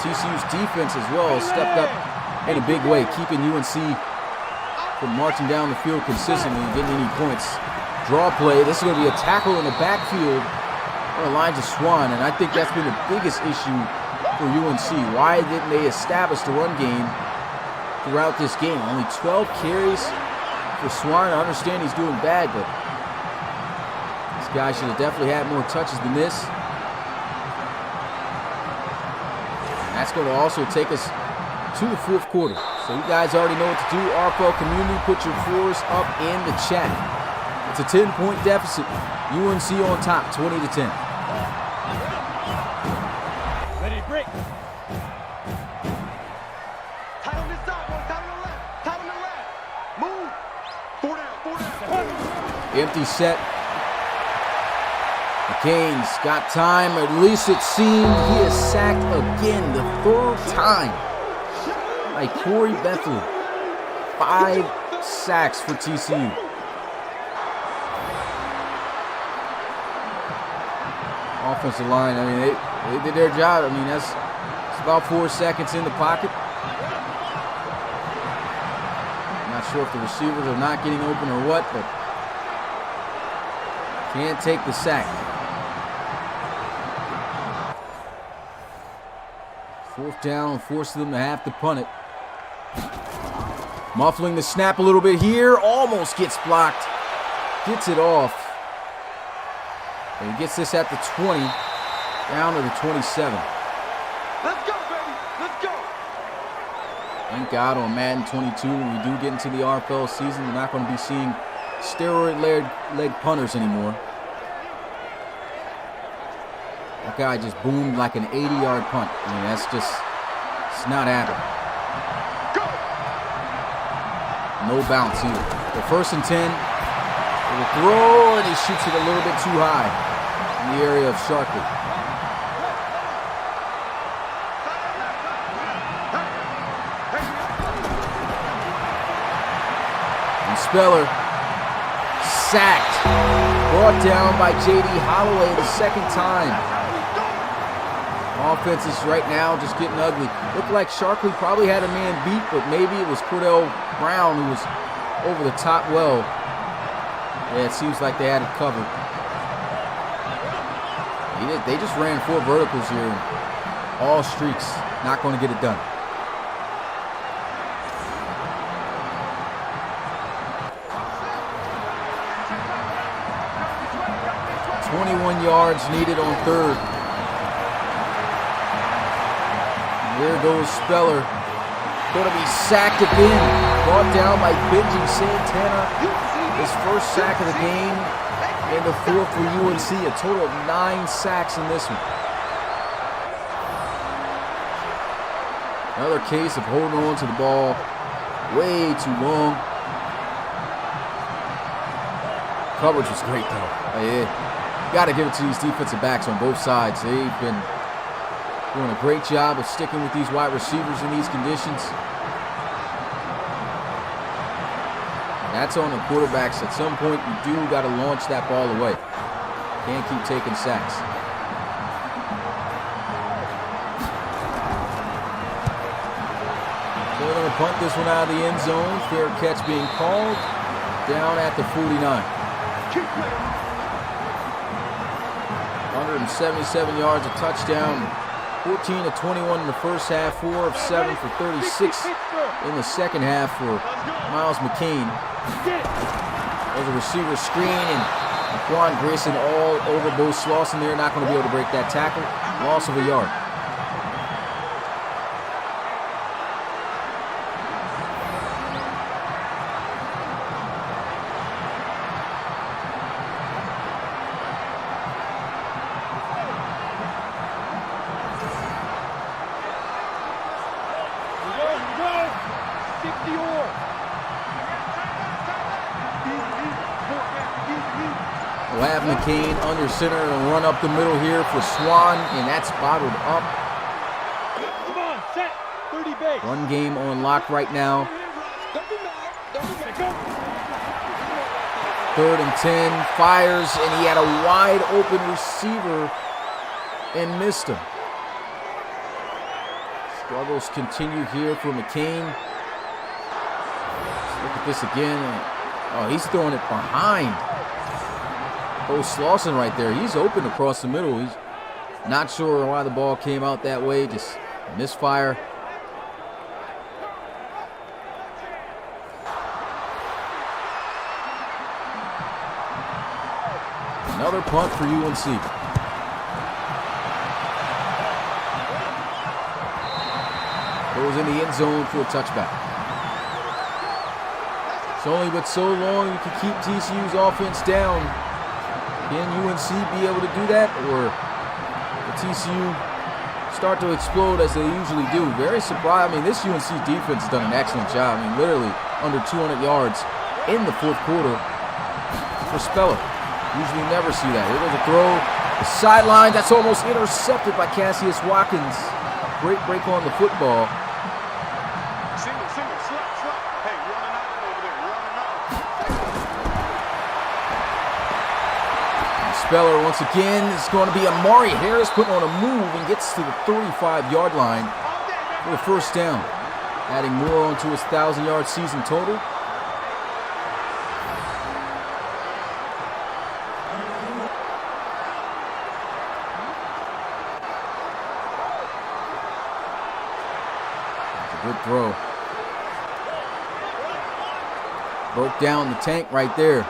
TCU's defense as well stepped up in a big way, keeping UNC from marching down the field consistently and getting any points. Draw play. This is going to be a tackle in the backfield for Elijah Swan, and I think that's been the biggest issue for UNC. Why didn't they establish the run game throughout this game? Only 12 carries for Swan. I understand he's doing bad, but this guy should have definitely had more touches than this. And that's going to also take us to the fourth quarter. So you guys already know what to do. RFL community, put your fours up in the chat. It's a 10-point deficit. UNC on top, 20-10. Ready to break. Tight on this side, boy. Tight on the left. Tight on the left. Move. 4 down. Empty set. McCain's got time, at least it seemed. He is sacked again, the third time by Corey Bethlehem. 5 sacks for TCU. Offensive line, I mean, they did their job. I mean, it's about 4 seconds in the pocket. I'm not sure if the receivers are not getting open or what, but can't take the sack. 4th down, forces them to have to punt it. Muffling the snap a little bit here, almost gets blocked. Gets it off. And he gets this at the 20, down to the 27. Let's go, baby. Let's go. Thank God on Madden 22, when we do get into the RFL season, we're not going to be seeing steroid leg punters anymore. That guy just boomed like an 80-yard punt. I mean, that's just, it's not happening. No bounce either. The 1st and 10. The throw, and he shoots it a little bit too high in the area of Sharkley. And Speller sacked, brought down by J.D. Holloway the 2nd time. Offense is right now just getting ugly. Looked like Sharkley probably had a man beat, but maybe it was Cordell Brown who was over the top well. Yeah, it seems like they had it covered. They just ran 4 verticals here. All streaks. Not going to get it done. .21 yards needed on 3rd. There goes Speller. Going to be sacked again. Brought down by Benji Santana. His 1st sack of the game. And the 4th for UNC. A total of 9 sacks in this one. Another case of holding on to the ball way too long. Coverage was great though. Got to give it to these defensive backs on both sides. They've been doing a great job of sticking with these wide receivers in these conditions. And that's on the quarterbacks. At some point, you do got to launch that ball away. Can't keep taking sacks. So they're going to punt this one out of the end zone. Fair catch being called down at the 49. 177 yards, a touchdown. 14 of 21 in the first half, 4 of 7 for 36 in the second half for Miles McCain. There's a receiver screen, and Quan Grayson all over Bo Slauson there, not going to be able to break that tackle. Loss of a yard. We'll have McCain under center and run up the middle here for Swan, and that's bottled up. Come on, set. 30 base. Run game on lock right now. 3rd and 10, fires, and he had a wide open receiver and missed him. Struggles continue here for McCain. Let's look at this again. Oh, he's throwing it behind. Oh, Slauson right there. He's open across the middle. He's not sure why the ball came out that way. Just misfire. Another punt for UNC. Goes in the end zone for a touchback. It's only but so long you can keep TCU's offense down. Can UNC be able to do that, or will TCU start to explode as they usually do? Very surprised. I mean, this UNC defense has done an excellent job. I mean, literally under 200 yards in the fourth quarter for Speller. Usually never see that. Here goes a throw. The sideline, that's almost intercepted by Cassius Watkins. Great break on the football. Speller once again is going to be Amari Harris putting on a move and gets to the 35-yard line for the first down, adding more onto his 1,000-yard season total. That's a good throw. Broke down the tank right there.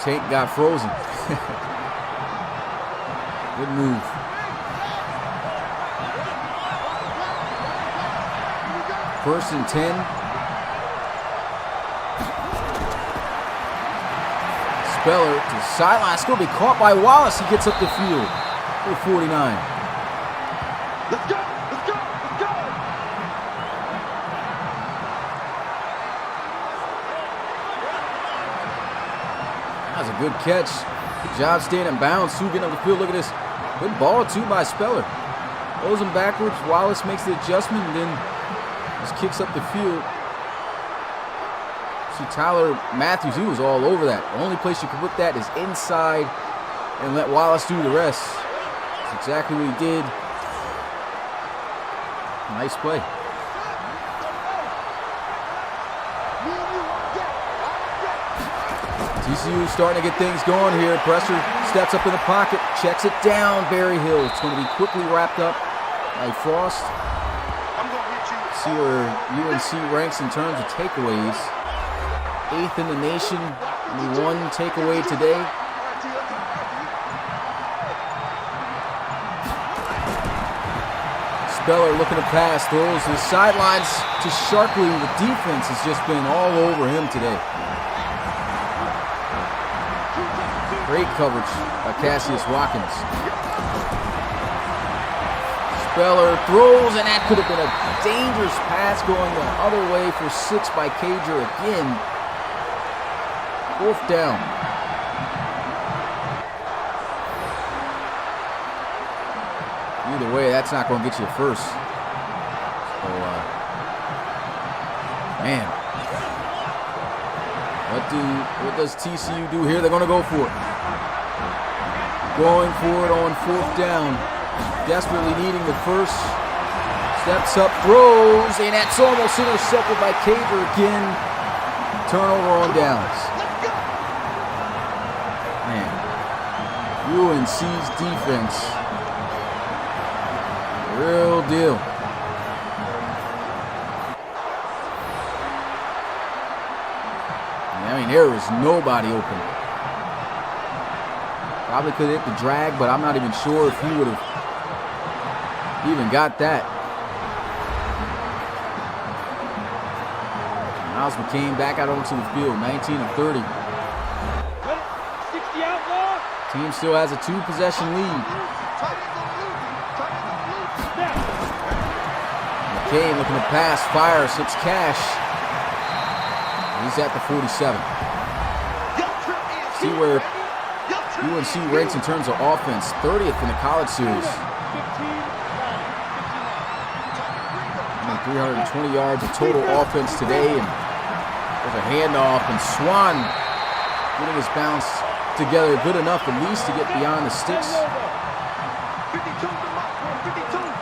Tank got frozen. Good move. First and 10. Speller to the sideline. It's going to be caught by Wallace. He gets up the field for 49. Let's go! Let's go! Let's go! That was a good catch. Good job staying in bounds. Too getting up the field. Look at this. Good ball, too, by Speller. Throws him backwards. Wallace makes the adjustment and then just kicks up the field. See, Tyler Matthews, he was all over that. The only place you can put that is inside and let Wallace do the rest. That's exactly what he did. Nice play. TCU starting to get things going here. Pressure steps up in the pocket, checks it down. Barry Hill. It's going to be quickly wrapped up by Frost. See where UNC ranks in terms of takeaways. 8th in the nation. Only one takeaway today. Speller looking to pass, throws the sidelines to Sharkley. The defense has just been all over him today. Great coverage by Cassius Watkins. Speller throws, and that could have been a dangerous pass going the other way for 6 by Cager again. 4th down. Either way, that's not going to get you first. So, man. What does TCU do here? They're going to go for it. Going for it on 4th down. Desperately needing the first. Steps up, throws, and that's almost intercepted by Cager again. Turnover on downs. Man, UNC's defense, real deal. I mean, there was nobody open. Probably could have hit the drag, but I'm not even sure if he would have even got that. Miles McCain back out onto the field, 19 of 30. 60 out long. Team still has a 2-possession lead. McCain looking to pass, fires, hits Cash. He's at the 47. See where UNC ranks in terms of offense, 30th in the college series. 320 yards of total offense today, and there's a handoff, and Swan getting his bounce together good enough at least to get beyond the sticks. 52 to Mark, 52.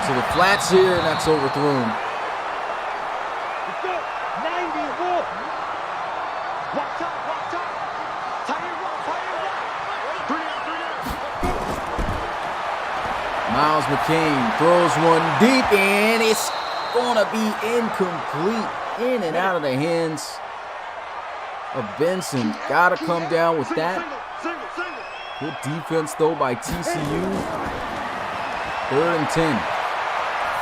into the flats here, and that's overthrown. Let's go. 90, wolf. Watch out, watch out. Tie it up, tie it up. 3 down, 3 down. Miles McCain throws one deep, and it's going to be incomplete. In and out of the hands of Benson. Got to come down with that. Single. Good defense, though, by TCU. 3rd and 10.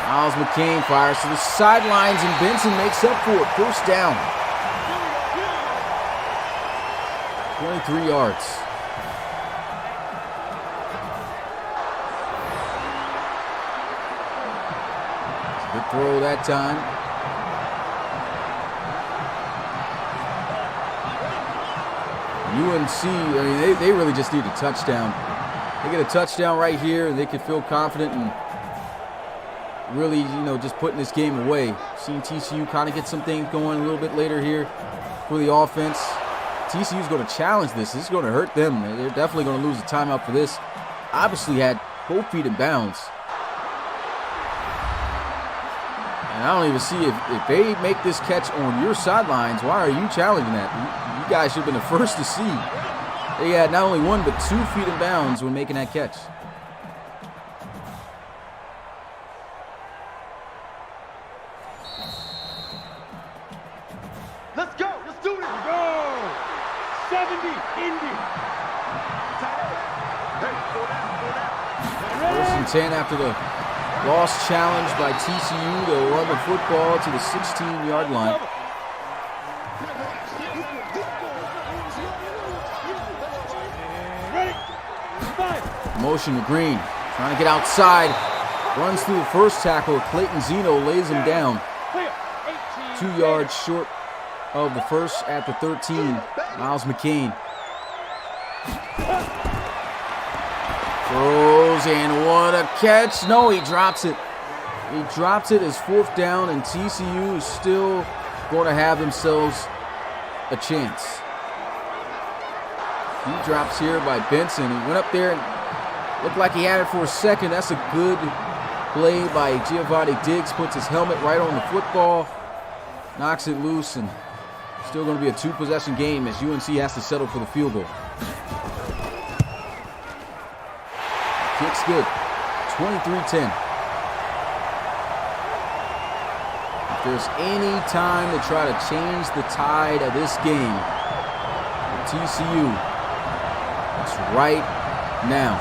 Miles McCain fires to the sidelines, and Benson makes up for it. First down. 23 yards. Good throw that time. UNC, I mean, they really just need a touchdown. They get a touchdown right here, and they can feel confident and really, just putting this game away. Seeing TCU kind of get some things going a little bit later here for the offense. TCU's going to challenge this. This is going to hurt them. They're definitely going to lose a timeout for this. Obviously had both feet in bounds. And I don't even see if they make this catch on your sidelines, why are you challenging that? You guys should have been the first to see. They had not only 1 but 2 feet in bounds when making that catch. Let's go, let's do this. Go. 70, Indy. Hey, 4 down. 1st and 10 after the lost challenge by TCU. They'll run the football to the 16-yard line. Ready. 5. Motion to Green, trying to get outside. Runs through the first tackle. Clayton Zeno lays him down. Clear. 18. 2 yards short of the first at the 13. Miles McCain throws, and what a catch. No, he drops it. He drops it as 4th down, and TCU is still going to have themselves a chance. He drops here by Benson. He went up there and looked like he had it for a second. That's a good play by Giovanni Diggs. Puts his helmet right on the football, knocks it loose, and still going to be a 2-possession game as UNC has to settle for the field goal. Kick's good. 23-10. If there's any time to try to change the tide of this game for TCU, it's right now.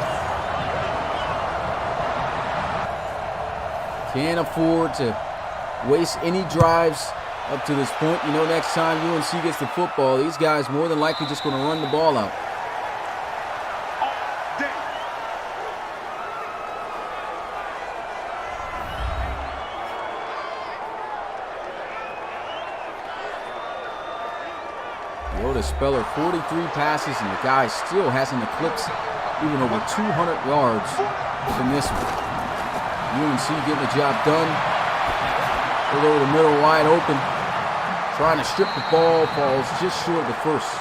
Can't afford to waste any drives up to this point. Next time UNC gets the football, these guys more than likely just going to run the ball out. Yoda Speller, 43 passes, and the guy still hasn't eclipsed even over 200 yards from this one. UNC getting the job done. Goes over the middle, wide open. Trying to strip the ball, falls just short of the first.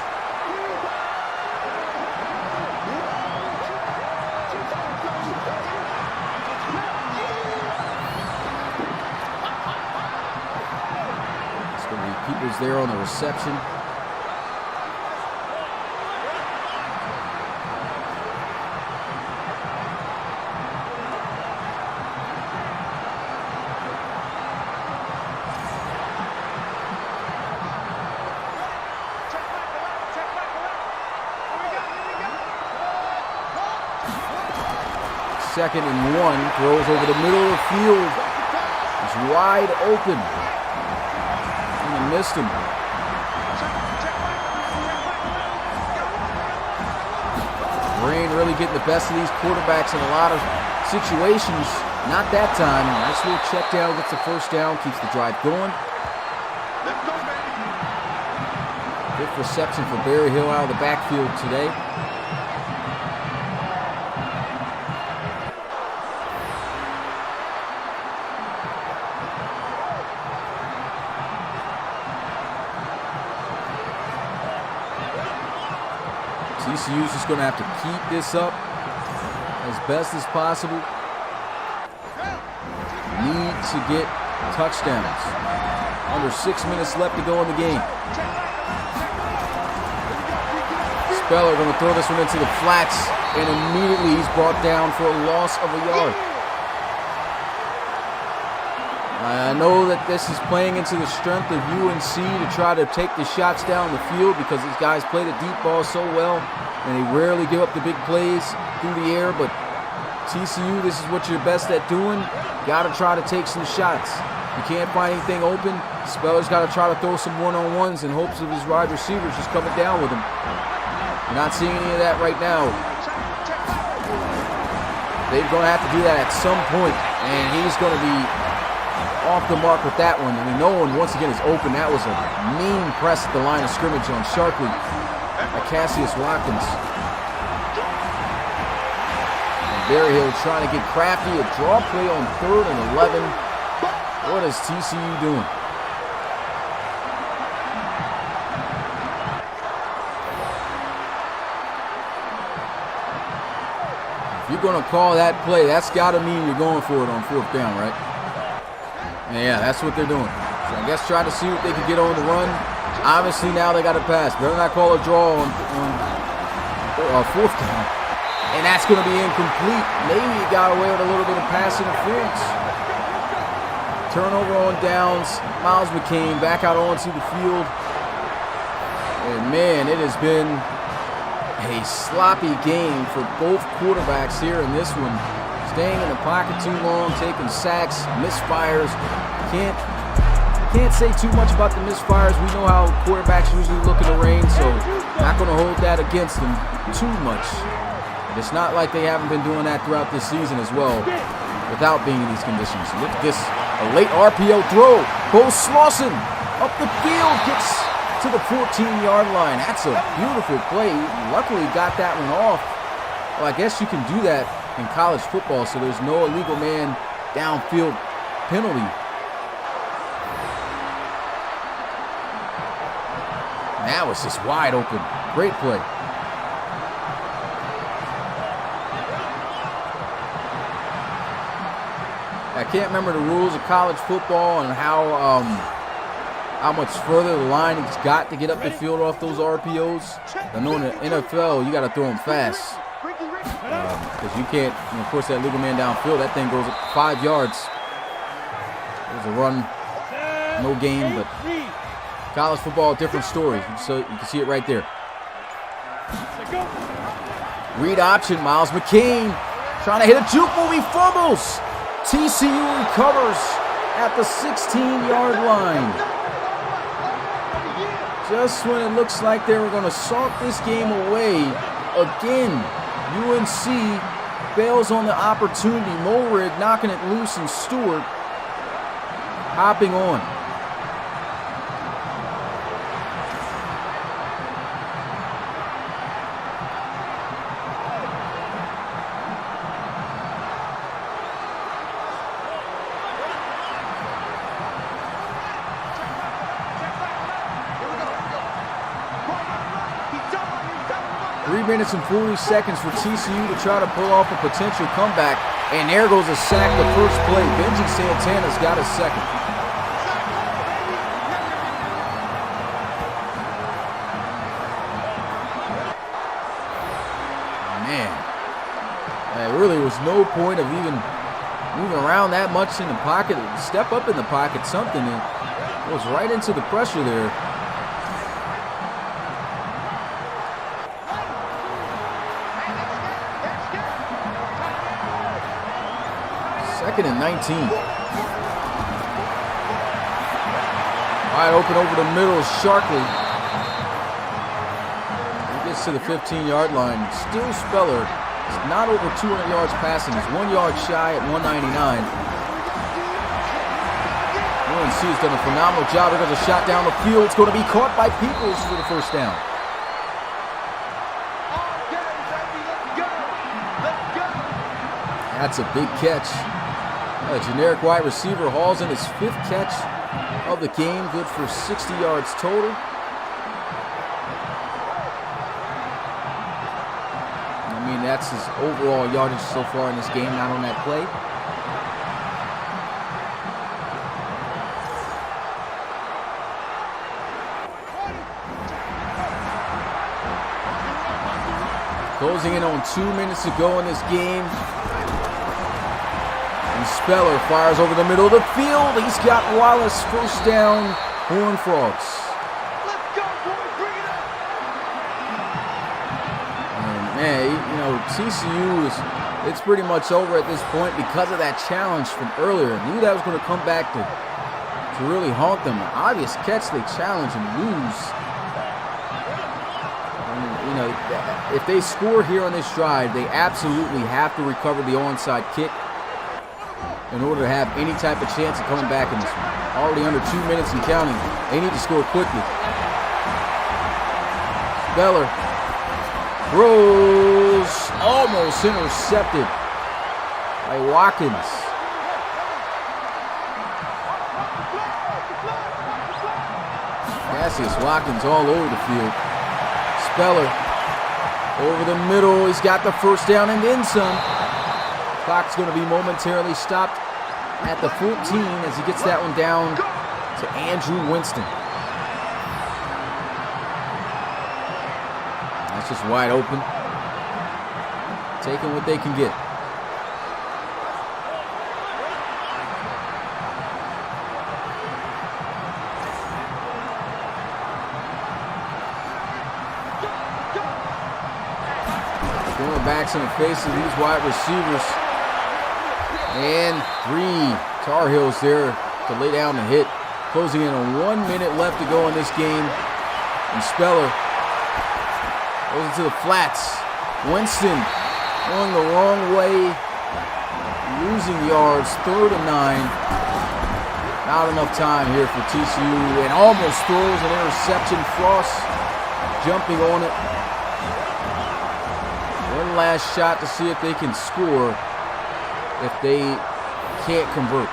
It's going to be Peoples there on the reception. Second and 1, throws over the middle of the field. He's wide open. And he missed him. Rain really getting the best of these quarterbacks in a lot of situations. Not that time. Nice little check down, gets the first down, keeps the drive going. 5th reception for Barry Hill out of the backfield today. TCU is just going to have to keep this up as best as possible. need to get touchdowns. Under 6 minutes left to go in the game. Speller going to throw this one into the flats, and immediately he's brought down for a loss of a yard. I know that this is playing into the strength of UNC to try to take the shots down the field because these guys play the deep ball so well, and they rarely give up the big plays through the air, but TCU, this is what you're best at doing. Got to try to take some shots. You can't find anything open. Speller's got to try to throw some one-on-ones in hopes of his wide receivers just coming down with him. You're not seeing any of that right now. They're going to have to do that at some point, and he's going to be off the mark with that one. I mean, no one, once again, is open. That was a mean press at the line of scrimmage on Sharkley by Cassius Watkins. And Berryhill trying to get crafty. A draw play on 3rd and 11. What is TCU doing? If you're going to call that play, that's got to mean you're going for it on 4th down, right? Yeah, that's what they're doing. So I guess try to see what they can get on the run. Obviously, now they got to pass. Better not call a draw on 4th down. And that's going to be incomplete. Maybe he got away with a little bit of pass interference. Turnover on downs. Miles McCain back out onto the field. And man, it has been a sloppy game for both quarterbacks here in this one. Staying in the pocket too long, taking sacks, misfires. Can't say too much about the misfires. We know how quarterbacks usually look in the rain, so not going to hold that against them too much. But it's not like they haven't been doing that throughout this season as well, without being in these conditions. Look at this, a late RPO throw. Bo Slauson up the field, gets to the 14-yard line. That's a beautiful play. Luckily got that one off. Well, I guess you can do that in college football, so there's no illegal man downfield penalty. That was just wide open. Great play. I can't remember the rules of college football and how much further the line has got to get up the field off those RPOs. I know in the NFL, you got to throw them fast. Because you can't, of course, that legal man downfield, that thing goes 5 yards. There's a run, no gain, but college football, different story. So you can see it right there. Read option, Miles McCain trying to hit a juke move, he fumbles. TCU recovers at the 16-yard line. Just when it looks like they were going to salt this game away, again, UNC fails on the opportunity. Mulrig knocking it loose and Stewart hopping on. Minutes and 40 seconds for TCU to try to pull off a potential comeback. And there goes a sack the first play. Benji Santana's got a second. Man, there really was no point of even moving around that much in the pocket. Step up in the pocket, something. It goes right into the pressure there. 2nd and 19. Wide open over the middle, Sharkley. He gets to the 15-yard line. Still Speller. It's not over 200 yards passing. He's 1 yard shy at 199. UNC has done a phenomenal job. There goes a shot down the field. It's going to be caught by Peoples for the first down. That's a big catch. A generic wide receiver hauls in his 5th catch of the game. Good for 60 yards total. I mean, that's his overall yardage so far in this game, not on that play. Closing in on 2 minutes to go in this game. And Speller fires over the middle of the field. He's got Wallace. First down, Horned Frogs. Let's go, boys. Bring it up. And man, you know, TCU it's pretty much over at this point because of that challenge from earlier. Knew that was going to come back to really haunt them. An obvious catch, they challenge and lose. And, you know, if they score here on this drive, they absolutely have to recover the onside kick in order to have any type of chance of coming back in this one. Already under 2 minutes and counting. They need to score quickly. Speller throws, almost intercepted by Watkins. Cassius Watkins all over the field. Speller over the middle. He's got the first down and then some. Clock's going to be momentarily stopped at the 14 as he gets that one down to Andrew Winston. That's just wide open. Taking what they can get. Throwing backs in the face of these wide receivers. And 3 Tar Heels there to lay down the hit. Closing in on 1 minute left to go in this game. And Speller goes into the flats. Winston going the wrong way. Losing yards. 3rd and 9. Not enough time here for TCU. And almost throws an interception. Frost jumping on it. One last shot to see if they can score if they can't convert.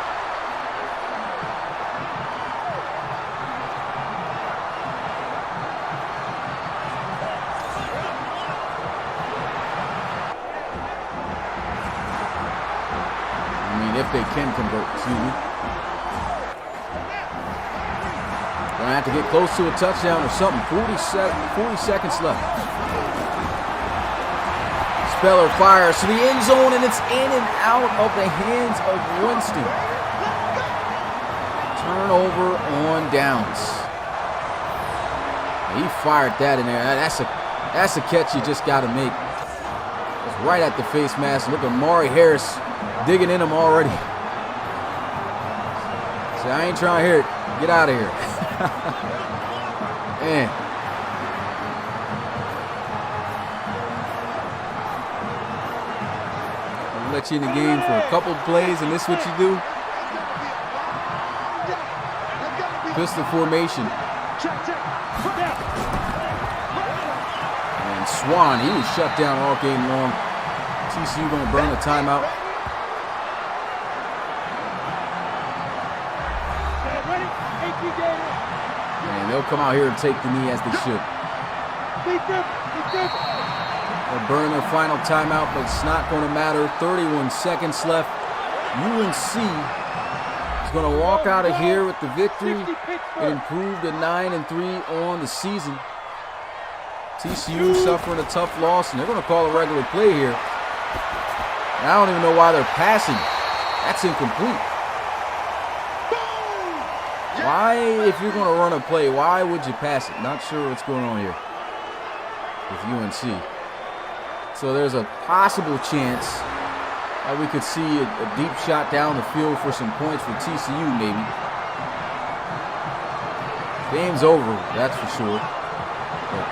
If they can convert, excuse me. Gonna have to get close to a touchdown or something. 40 seconds left. Speller fires to the end zone, and it's in and out of the hands of Winston. Turnover on downs. He fired that in there. That's a catch you just got to make. It's right at the face mask. Look at Mari Harris digging in him already. Say, I ain't trying to hear it. Get out of here. Man. I'll let you in the game for a couple plays, and this is what you do. Pistol formation. And Swan, he was shut down all game long. TCU going to burn a timeout. And they'll come out here and take the knee as they should. They'll burn their final timeout, but it's not going to matter. 31 seconds left. UNC is going to walk out of here with the victory and improve to 9-3 on the season. TCU suffering a tough loss, and they're going to call a regular play here. And I don't even know why they're passing. That's incomplete. Why, if you're going to run a play, why would you pass it? Not sure what's going on here with UNC. So there's a possible chance that we could see a deep shot down the field for some points for TCU, maybe. Game's over, that's for sure. But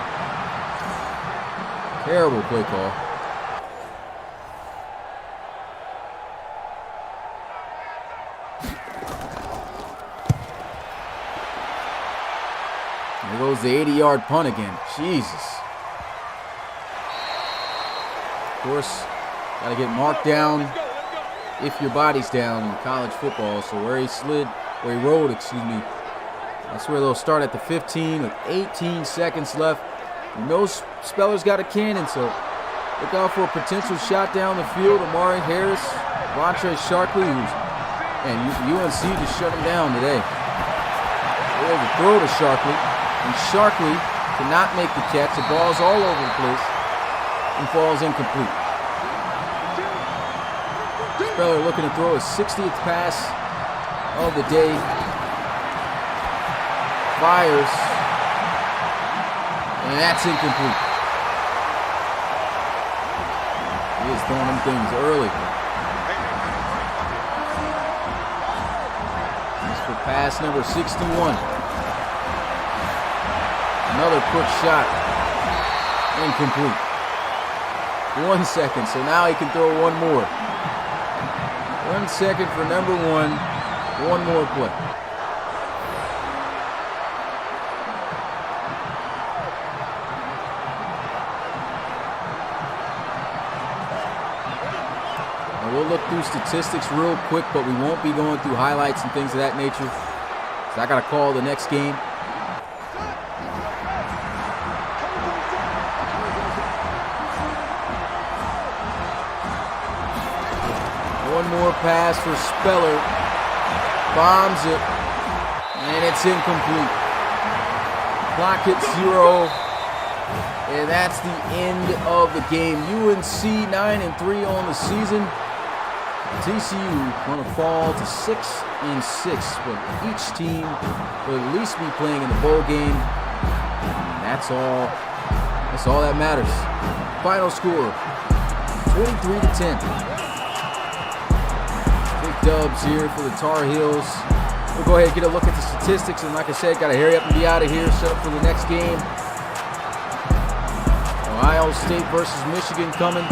terrible play call. There goes the 80-yard punt again. Jesus. Of course, got to get marked down if your body's down in college football. So where he rolled, that's where they'll start at the 15 with 18 seconds left. You know Speller's got a cannon, so look out for a potential shot down the field. Amari Harris, Vontae Sharkley, and UNC just shut him down today. They overthrow to Sharkley. And Sharkley cannot make the catch. The ball's all over the place. and falls incomplete. Speller looking to throw his 60th pass of the day. Fires. And that's incomplete. He is throwing them things early. This for pass number 61. Another quick shot. Incomplete. 1 second, so now he can throw one more. 1 second for number one. One more play. And we'll look through statistics real quick, but we won't be going through highlights and things of that nature. So I got to call the next game. One more pass for Speller. Bombs it. And it's incomplete. Clock at 0. And that's the end of the game. UNC 9-3 on the season. TCU going to fall to 6-6. But each team will at least be playing in the bowl game. That's all. That's all that matters. Final score, 23-10. Dubs here for the Tar Heels. We'll go ahead and get a look at the statistics, and like I said, got to hurry up and be out of here, set up for the next game. Ohio State versus Michigan coming.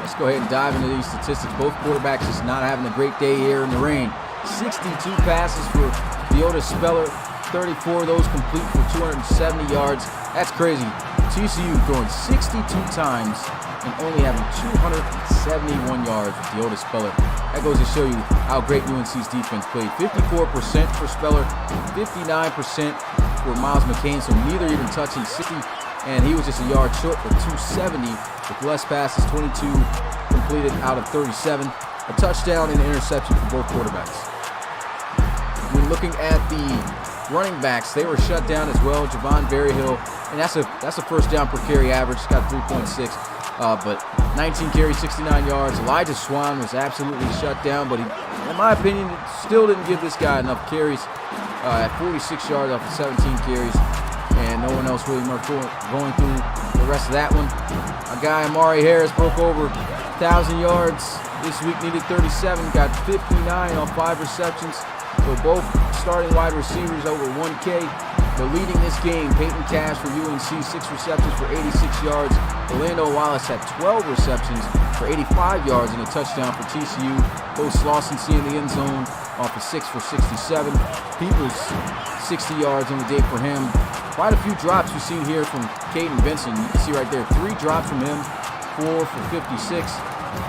Let's go ahead and dive into these statistics. Both quarterbacks just not having a great day here in the rain. 62 passes for Otis Speller, 34 of those complete for 270 yards. That's crazy. TCU throwing 62 times and only having 271 yards with Otis Speller. That goes to show you how great UNC's defense played. 54% for Speller, 59% for Miles McCain, so neither even touching 60, and he was just a yard short for 270 with less passes, 22 completed out of 37. A touchdown and an interception for both quarterbacks. When looking at the running backs, they were shut down as well. Javon Berryhill, and that's a first down per carry average. He's got 3.6. But 19 carries, 69 yards. Elijah Swan was absolutely shut down, but he, in my opinion, still didn't give this guy enough carries. At 46 yards off of 17 carries, and no one else really going through the rest of that one. Our guy Amari Harris broke over 1,000 yards this week, needed 37, got 59 on 5 receptions. So both starting wide receivers over 1K. But leading this game, Peyton Cash for UNC, 6 receptions for 86 yards. Orlando Wallace had 12 receptions for 85 yards and a touchdown for TCU. Both Lawson C in the end zone off of 6 for 67. Peepers, 60 yards on the day for him. Quite a few drops we see here from Caden Benson. You can see right there, 3 drops from him, 4 for 56.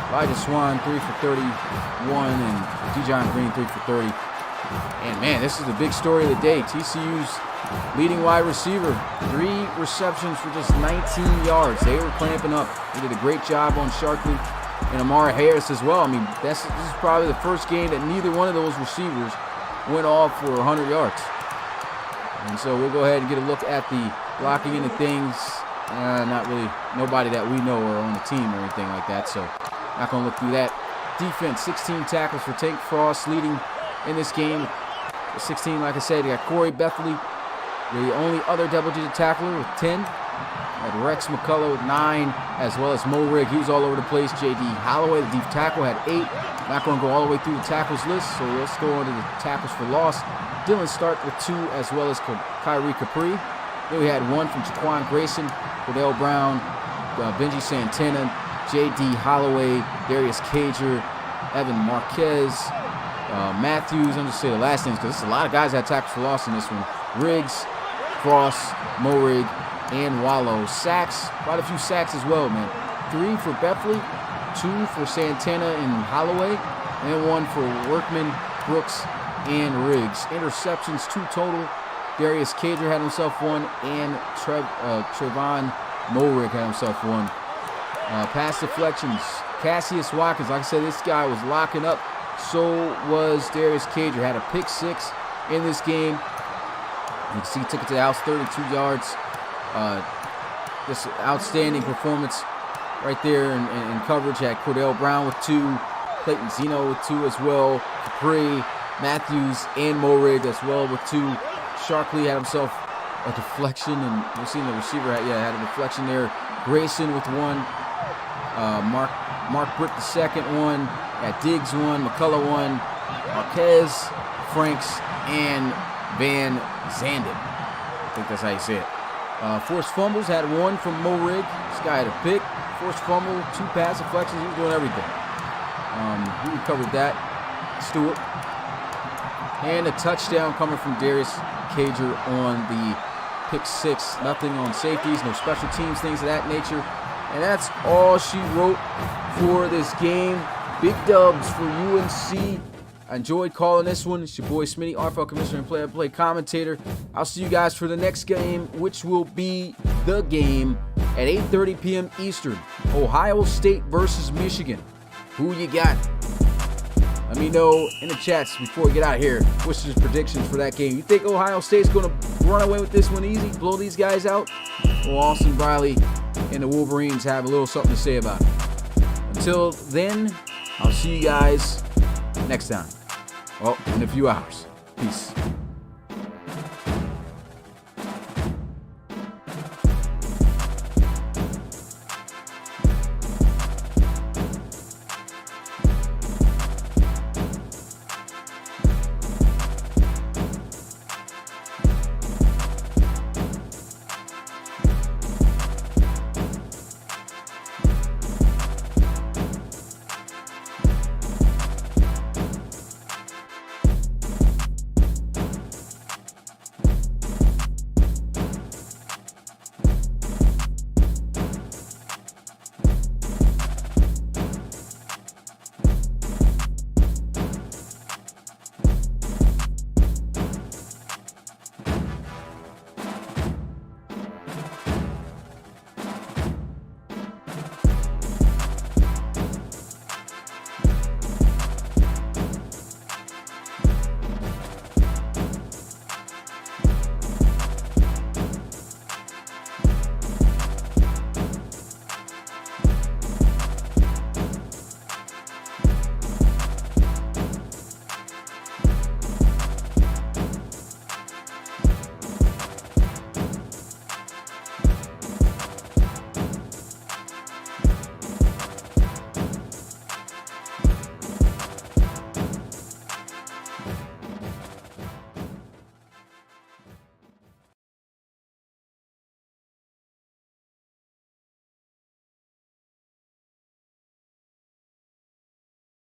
Elijah Swan, 3 for 31, and Dijon Green, 3 for 30. And man, this is the big story of the day. TCU's leading wide receiver, 3 receptions for just 19 yards. They were clamping up. They did a great job on Sharkley and Amari Harris as well. I mean, this is probably the first game that neither one of those receivers went off for 100 yards. And so we'll go ahead and get a look at the blocking into things. Not really nobody that we know or on the team or anything like that. So not going to look through that. Defense, 16 tackles for Tank Frost leading in this game. 16, like I said, you got Corey Bethley, the only other double-digit tackler with 10. Had Rex McCullough with 9, as well as Mo Rigg. He was all over the place. J.D. Holloway, the deep tackle, had 8. Not going to go all the way through the tackles list, so let's go on to the tackles for loss. Dylan Stark with 2, as well as Kyrie Capri. Then we had 1 from Jaquan Grayson, Cordell Brown, Benji Santana, J.D. Holloway, Darius Cager, Evan Marquez, Matthews. I'm just saying the last names because there's a lot of guys that had tackles for loss in this one. Riggs, Cross, Morig, and Wallow. Sacks, quite a few sacks as well, man. 3 for Bethley, 2 for Santana and Holloway, and 1 for Workman, Brooks, and Riggs. Interceptions, 2 total. Darius Cager had himself 1, and Trevon Morig had himself 1. Pass deflections, Cassius Watkins. Like I said, this guy was locking up. So was Darius Cager. Had a pick 6 in this game. You can see he took it to the house, 32 yards. Just outstanding performance right there in coverage. Had Cordell Brown with 2, Clayton Zeno with 2 as well, Capri, Matthews, and Morig as well with 2. Sharkley had himself a deflection, and we're seeing the receiver had a deflection there. Grayson with 1, Mark Britt the second 1, had Diggs 1, McCullough 1, Marquez, Franks, and Van Zanden. I think that's how you say it. Forced fumbles, had 1 from Morig. This guy had a pick, forced fumble, 2 pass deflections. He was doing everything. We recovered that. Stewart. And a touchdown coming from Darius Cager on the pick 6. Nothing on safeties, no special teams, things of that nature. And that's all she wrote for this game. Big dubs for UNC. I enjoyed calling this one. It's your boy Smitty, RFL Commissioner and play-by-play commentator. I'll see you guys for the next game, which will be the game at 8:30 p.m. Eastern. Ohio State versus Michigan. Who you got? Let me know in the chats before we get out of here. What's your predictions for that game? You think Ohio State's going to run away with this one easy, blow these guys out? Well, Austin Briley and the Wolverines have a little something to say about it. Until then, I'll see you guys next time. Well, in a few hours. Peace.